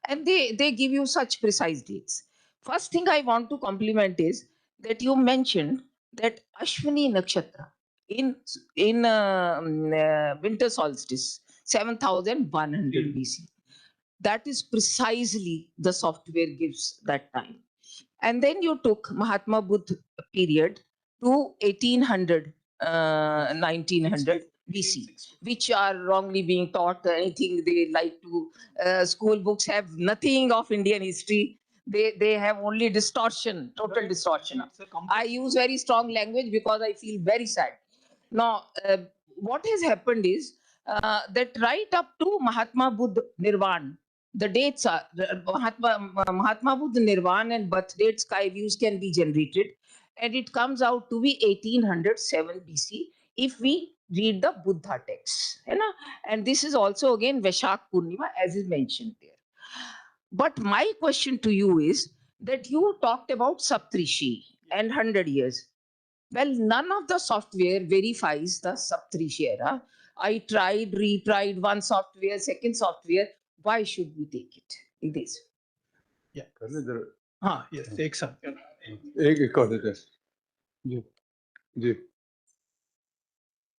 And they give you such precise dates. First thing I want to compliment is that you mentioned that Ashwini Nakshatra in winter solstice, 7100 BC. That is precisely the software gives that time. And then you took Mahatma Buddha period to 1800, 1900 BC, which are wrongly being taught. Anything they like to, school books have nothing of Indian history. They have only distortion, total distortion. I use very strong language because I feel very sad. Now, what has happened is that right up to Mahatma Buddha Nirvan, the dates are Mahatma Buddha Nirvan and birth date sky views can be generated, and it comes out to be 1807 BC if we read the Buddha texts. And this is also again Vaishak Purnima, as is mentioned there. But my question to you is that you talked about Saptrishi and 100 years. Well, none of the software verifies the Saptrishi era. I tried, retried one software, second software. Why should we take it? It is. Yes, एक साथ एक और देते हैं। जी जी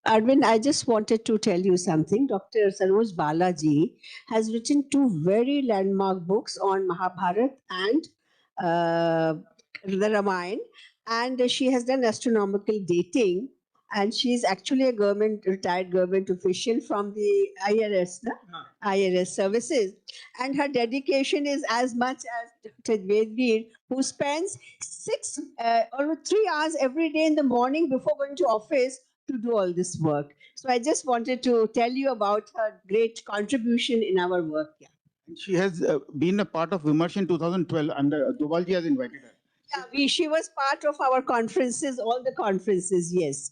Arvind, I just wanted to tell you something. Dr. Saroj Balaji has written two very landmark books on Mahabharata and the Ramayana, and she has done astronomical dating. And she is actually a retired government official from the IRS, IRS services. And her dedication is as much as Dr. Vedveer, who spends 6 or 3 hours every day in the morning before going to office to do all this work. So I just wanted to tell you about her great contribution in our work. Yeah, She has been a part of Vimarsh in 2012, and Dovalji has invited her. she was part of our conferences, all the conferences, yes.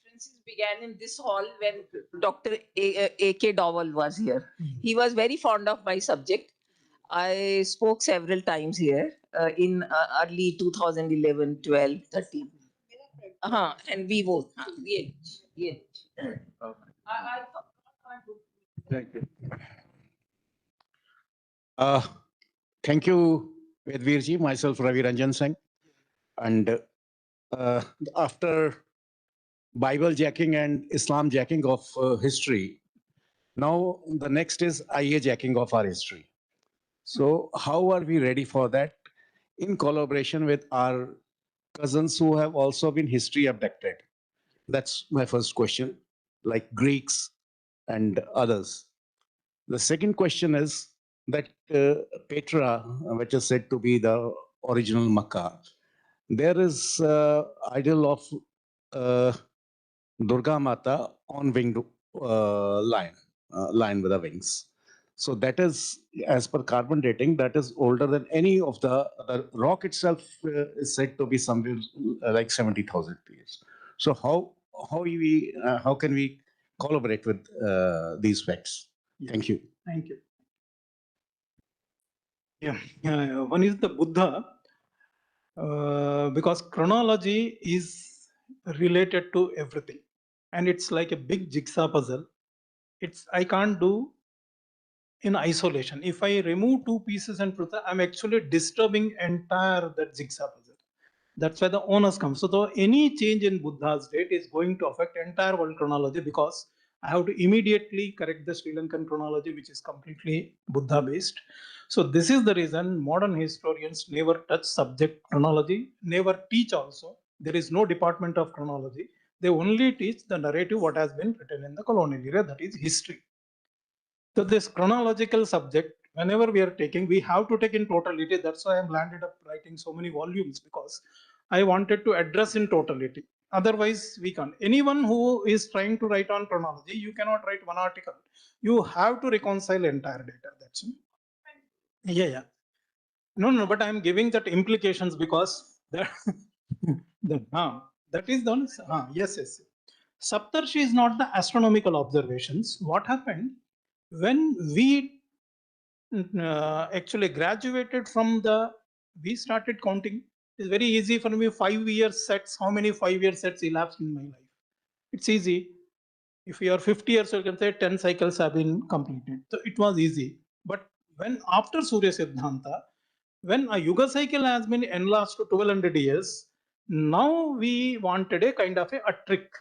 Conferences began in this hall when Dr. A.K. Dowell was here. He was very fond of my subject. I spoke several times here in early 2011, 12, 13. And we both. Yeah. Thank you. Thank you, Vedveer ji, myself Ravi Ranjan Singh. And after Bible jacking and Islam jacking of history, now the next is IA jacking of our history. So how are we ready for that in collaboration with our cousins who have also been history abducted? That's my first question, like Greeks and others. The second question is that Petra, which is said to be the original Makkah, there is idol of Durga Mata on winged lion with the wings. So that is, as per carbon dating, that is older than any of the rock itself is said to be somewhere like 70,000 years. So how can we collaborate with these facts? Thank you. Thank you. Yeah, one is the Buddha, because chronology is related to everything, and it's like a big jigsaw puzzle. I can't do in isolation. If I remove two pieces and put, I'm actually disturbing entire that jigsaw puzzle. That's why the onus comes. So any change in Buddha's date is going to affect entire world chronology, because I have to immediately correct the Sri Lankan chronology, which is completely Buddha based. So this is the reason modern historians never touch subject chronology, never teach also. There is no department of chronology. They only teach the narrative what has been written in the colonial era, that is history. So this chronological subject, whenever we are taking, we have to take in totality. That's why I'm landed up writing so many volumes, because I wanted to address in totality. Otherwise, we can't. Anyone who is trying to write on chronology, you cannot write one article. You have to reconcile entire data. That's it. Yeah. No, but I'm giving that implications because that is the yes. Saptarshi is not the astronomical observations. What happened when we actually graduated from we started counting. It's very easy for me. 5-year sets. How many 5-year sets elapsed in my life? It's easy. If you are 50 years, you can say 10 cycles have been completed. So it was easy. But when after Surya Siddhanta, when a Yuga cycle has been enlarged to 1200 years, now we wanted a kind of a trick.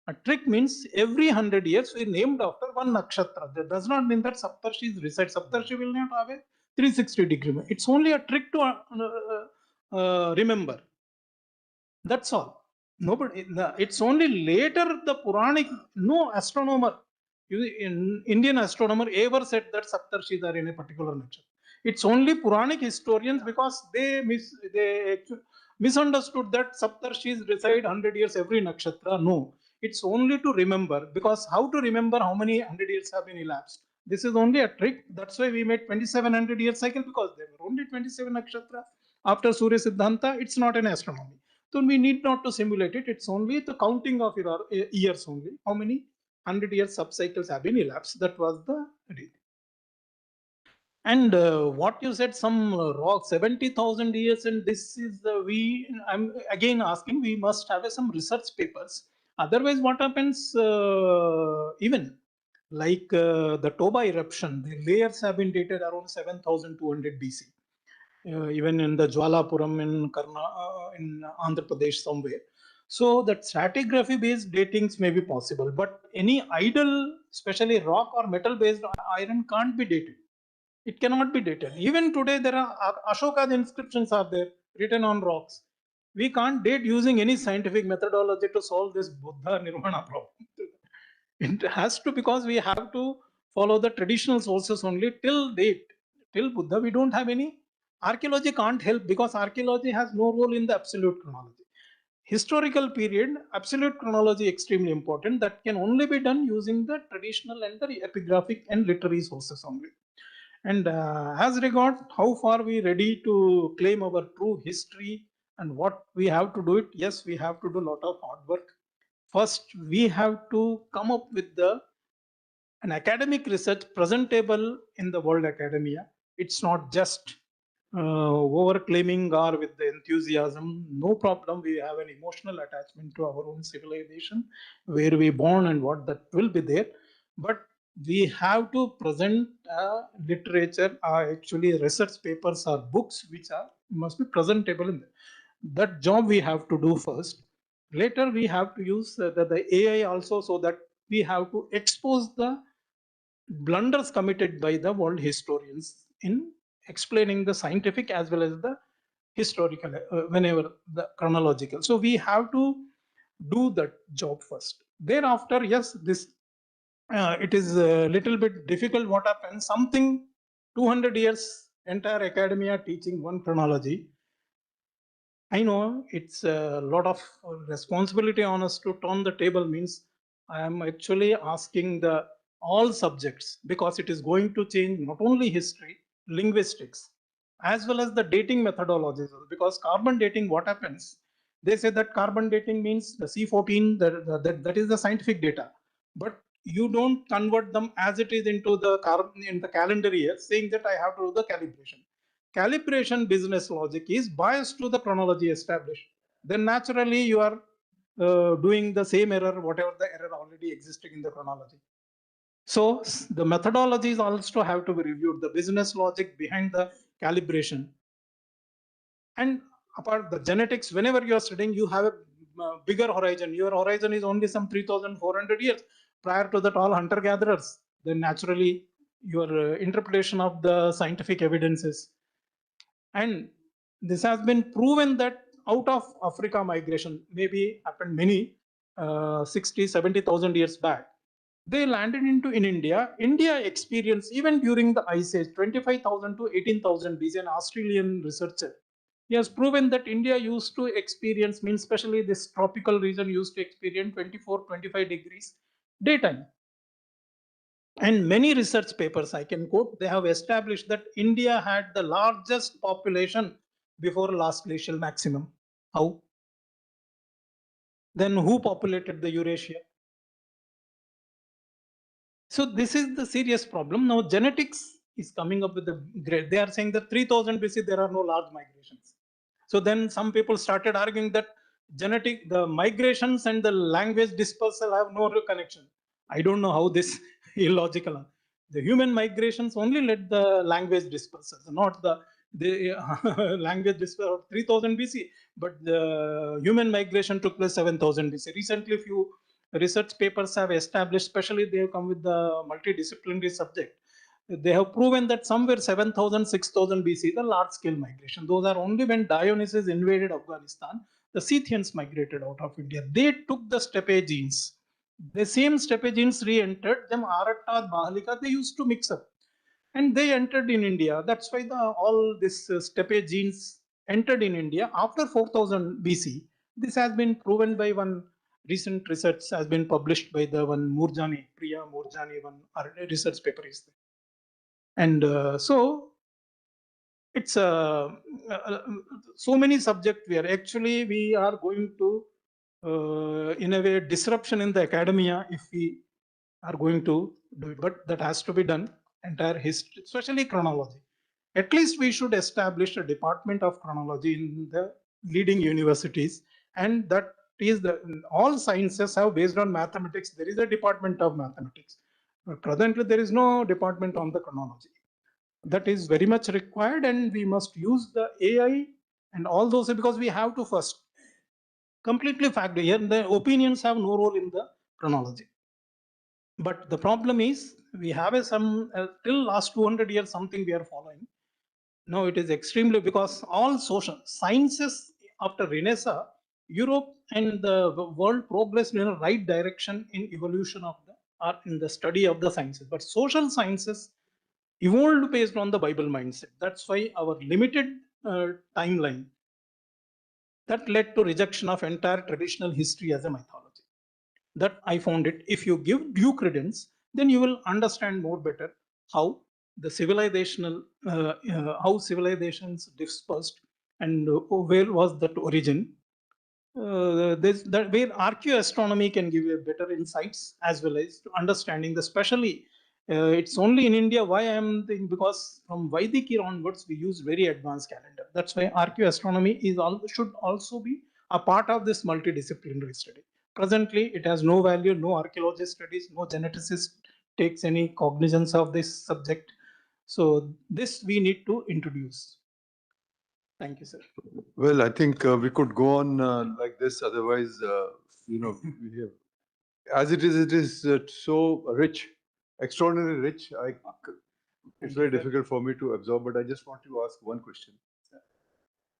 A trick means every 100 years we named after one nakshatra. That does not mean that Saptarshis reside. Saptarshi will not have a 360 degree. It's only a trick to remember. That's all. Nobody. It's only later the Puranic. No astronomer, Indian astronomer, ever said that Saptarshis are in a particular nakshatra. It's only Puranic historians, because they misunderstood that Saptarshis reside 100 years every nakshatra. No, it's only to remember, because how to remember how many 100 years have been elapsed? This is only a trick. That's why we made 2700 year cycle, because there were only 27 nakshatra. After Surya Siddhanta, it's not an astronomy. So we need not to simulate it. It's only the counting of years only. How many 100 years subcycles have been elapsed? That was the idea. And what you said, some rock 70,000 years, and this is the I'm again asking, we must have some research papers. Otherwise, what happens? Even like the Toba eruption, the layers have been dated around 7,200 BC. Even in the Jwalapuram in Andhra Pradesh somewhere. So that stratigraphy based datings may be possible, but any idol, especially rock or metal based iron, can't be dated. It cannot be dated. Even today, there are Ashoka's inscriptions are there written on rocks. We can't date using any scientific methodology to solve this Buddha Nirvana problem. It has to, because we have to follow the traditional sources only till date. Till Buddha, we don't have any. Archaeology can't help because archaeology has no role in the absolute chronology. Historical period, absolute chronology extremely important. That can only be done using the traditional and the epigraphic and literary sources only. And as regard how far we ready to claim our true history and what we have to do it, yes, we have to do a lot of hard work. First, we have to come up with an academic research presentable in the world academia. It's not just over claiming or with the enthusiasm. No problem. We have an emotional attachment to our own civilization, where we born and what that will be there. But we have to present literature, actually research papers or books which must be presentable in that job we have to do first. Later we have to use the AI also, so that we have to expose the blunders committed by the world historians in explaining the scientific as well as the historical, whenever the chronological. So we have to do that job first. Thereafter, yes, this it is a little bit difficult. What happens? Something 200 years entire academia teaching one chronology. I know it's a lot of responsibility on us to turn the table. Means I am actually asking the all subjects, because it is going to change not only history, linguistics, as well as the dating methodologies. Because carbon dating, what happens? They say that carbon dating means the C14, that is the scientific data, but you don't convert them as it is into the carbon in the calendar year, saying that I have to do the calibration. Calibration business logic is biased to the chronology established. Then naturally you are doing the same error, whatever the error already existing in the chronology. So the methodologies also have to be reviewed, the business logic behind the calibration. And apart the genetics, whenever you are studying, you have a bigger horizon. Your horizon is only some 3,400 years. Prior to that, all hunter-gatherers. Then naturally, your interpretation of the scientific evidences. And this has been proven that out of Africa migration, maybe happened many 60, 70,000 years back. They landed in India. India experienced, even during the Ice Age, 25,000 to 18,000 BC, an Australian researcher. He has proven that India used to experience, means especially this tropical region used to experience 24, 25 degrees daytime. And many research papers I can quote, they have established that India had the largest population before last glacial maximum. How? Then who populated the Eurasia? So this is the serious problem. Now genetics is coming up with the great. They are saying that 3000 BC there are no large migrations. So then some people started arguing that the migrations and the language dispersal have no connection. I don't know how this illogical. The human migrations only led the language dispersal, not the language dispersal of 3000 BC, but the human migration took place 7000 BC. Recently, few research papers have established, especially they have come with the multidisciplinary subject. They have proven that somewhere 7,000, 6,000 BC, the large scale migration. Those are only when Dionysus invaded Afghanistan, the Scythians migrated out of India. They took the steppe genes. The same steppe genes re-entered, them Aratta, Bahalika, they used to mix up. And they entered in India. That's why all this steppe genes entered in India after 4000 BC. This has been proven by one recent research has been published by the one Murjani, Priya Murjani, one research paper is there. And so it's so many subjects we are going to in a way disruption in the academia if we are going to do it, but that has to be done. Entire history, especially chronology. At least we should establish a department of chronology in the leading universities, and that is the all sciences have based on mathematics. There is a department of mathematics. But presently, there is no department on the chronology. That is very much required, and we must use the AI and all those because we have to first completely fact here. The opinions have no role in the chronology. But the problem is we have some till last 200 years something we are following. Now it is extremely because all social sciences after Renaissance, Europe and the world progressed in a right direction in evolution of the or in the study of the sciences. But social sciences evolved based on the Bible mindset. That's why our limited timeline that led to rejection of entire traditional history as a mythology. That I found it. If you give due credence, then you will understand more better how the civilizational, how civilizations dispersed and where was that origin. That where archaeoastronomy can give you better insights as well as to understanding the especially. It's only in India why I am thinking because from Vedic era onwards we use very advanced calendar. That's why archaeoastronomy is should also be a part of this multidisciplinary study. Presently, it has no value, no archaeology studies, no geneticist takes any cognizance of this subject. So this we need to introduce. Thank you, sir. Well, I think we could go on like this. Otherwise, we have, as it is so rich, extraordinarily rich. It's very difficult for me to absorb. But I just want to ask one question.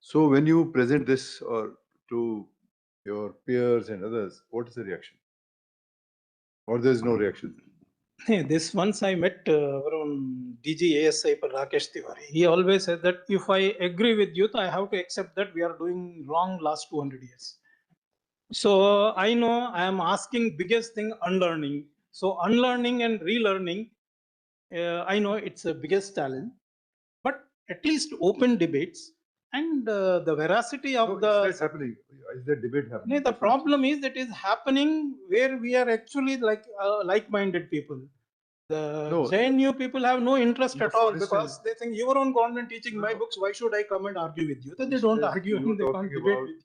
So, when you present this to your peers and others, what is the reaction? Or there is no reaction? This once I met around DG ASI for Rakesh Tiwari. He always said that if I agree with you, I have to accept that we are doing wrong last 200 years. So I know I am asking biggest thing unlearning. So unlearning and relearning, I know it's a biggest challenge, but at least open debates and the veracity of It's happening. Is there debate happening? the problem is that is happening where we are actually like-minded people. The JNU people have no interest at all because they think your own government teaching my books. Why should I come and argue with you? Then they don't argue and they can't debate with you.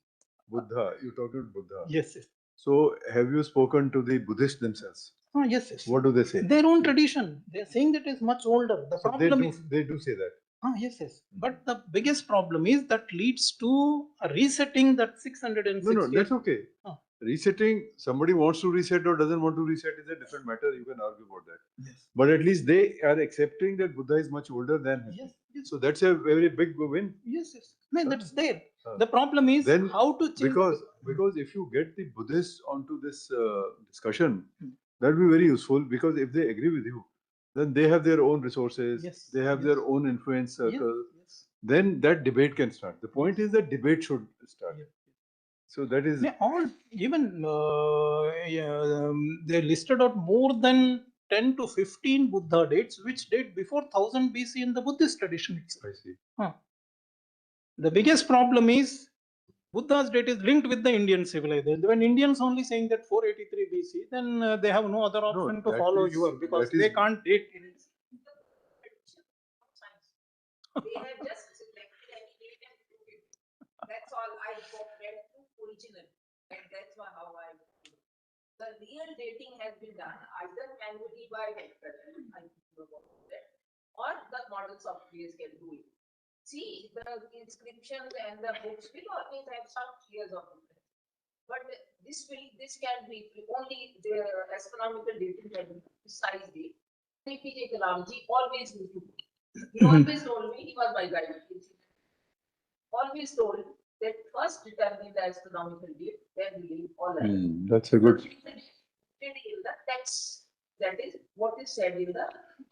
Buddha, you're talking about Buddha. Yes, yes. So, have you spoken to the Buddhists themselves? Yes, yes. What do they say? Their own tradition. They're saying that is much older. The problem is they do say that. Yes, yes. But the biggest problem is that leads to a resetting that 660. No, that's okay. Resetting, somebody wants to reset or doesn't want to reset is a different matter. You can argue about that. Yes. But at least they are accepting that Buddha is much older than him. Yes, yes. So that's a very big win. Yes, yes. No, that's there. The problem is then how to change. Because if you get the Buddhists onto this discussion, that will be very useful because if they agree with you, then they have their own resources, yes, they have their own influence circle. Yes. Then that debate can start. The point is that debate should start. Yes. So that is all even they listed out more than 10 to 15 Buddha dates, which date before 1000 BC in the Buddhist tradition itself. I see. The biggest problem is Buddha's date is linked with the Indian civilization. When Indians only saying that 483 BC, then they have no other option to follow yours because they can't date in it. They have just selected any date and prove it. That's all I read to original. And that's how I do. The real dating has been done either manually by or the model softwares can do it. See, the inscriptions and the books will always have some years of difference. But this can be only the astronomical dating can be precise date. APJ Kalamji always used to. He always told me, he was my guide. Always told that first determine the astronomical date, then believe all that. That's a good. In the text, that is what is said in the.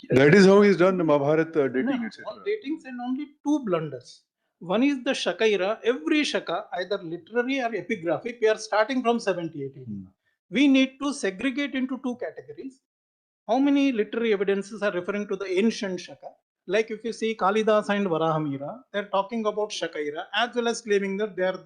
That is how he's done the Mahabharat dating, etc. All datings and only two blunders. One is the Shaka era. Every Shaka, either literary or epigraphic, we are starting from 70-80. We need to segregate into two categories. How many literary evidences are referring to the ancient Shaka? Like if you see Kalidas and Varahamira, they're talking about Shakaira as well as claiming that they are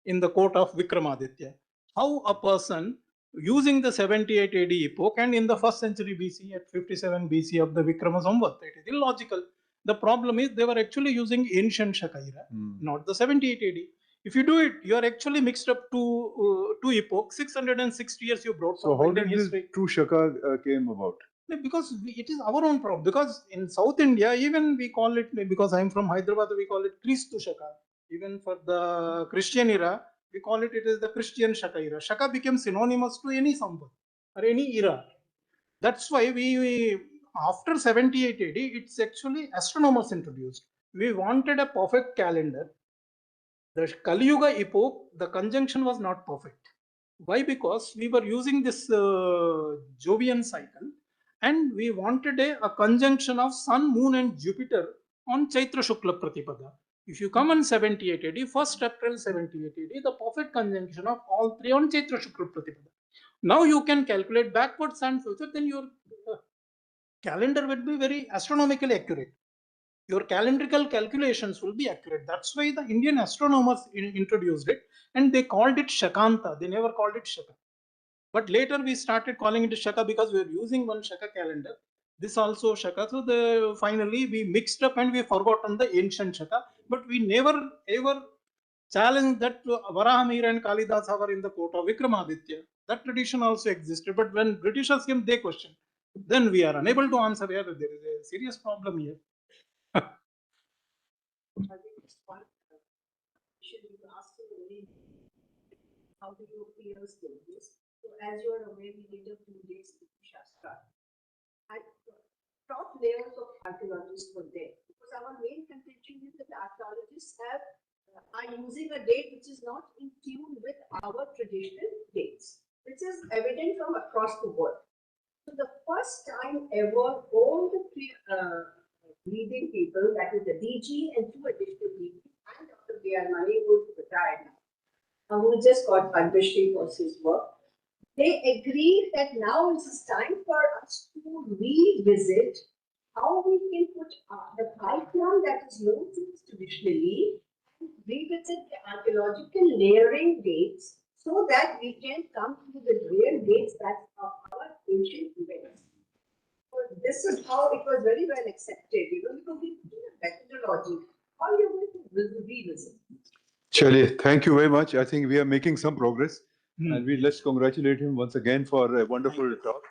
in the court of Vikramaditya. How a person using the 78 AD epoch and in the 1st century BC at 57 BC of the Vikrama Samvat, it is illogical. The problem is they were actually using ancient Shakaira, not the 78 AD. If you do it, you are actually mixed up two epochs. 660 years you brought So from how Indian did this history. true Shaka came about? Because it is our own problem. Because in South India, even we call it, because I am from Hyderabad, we call it Christu Shaka. Even for the Christian era, we call it is the Christian Shaka era. Shaka became synonymous to any Samvat or any era. That's why we after 78 AD, it's actually astronomers introduced. We wanted a perfect calendar. The Kali Yuga epoch, the conjunction was not perfect. Why? Because we were using this Jovian cycle and we wanted a conjunction of Sun, Moon and Jupiter on Chaitra Shukla Pratipada. If you come on 78 AD, 1st April 78 AD, the perfect conjunction of all three on Chaitra Shukla Pratipada. Now you can calculate backwards and future, then your calendar will be very astronomically accurate. Your calendrical calculations will be accurate. That's why the Indian astronomers introduced it and they called it Shakanta. They never called it Shaka. But later we started calling it Shaka because we are using one Shaka calendar. This also Shaka. So finally we mixed up and we forgot on the ancient Shaka. But we never ever challenged that Varahamira and Kalidasa were in the court of Vikramaditya. That tradition also existed. But when Britishers came, they questioned. Then we are unable to answer here. There is a serious problem here. How do you peers do this? So as you are aware, we did a few days with Shastra. And top layers of archaeologists were there. Because our main contention is that archaeologists are using a date which is not in tune with our traditional dates, which is evident from across the world. So the first time ever, all the leading people, that is the DG and 2 additional DG, and Dr. B.R. Mani, who is retired now, who just got Padma Shri for his work, they agreed that now it is time for us to revisit how we can put the curriculum that is known to us traditionally, revisit the archaeological layering dates so that we can come to the real dates that are our ancient events. So this is how it was very well accepted, because we do a methodology. How are you going to revisit? Chale, thank you very much. I think we are making some progress. And let's congratulate him once again for a wonderful talk.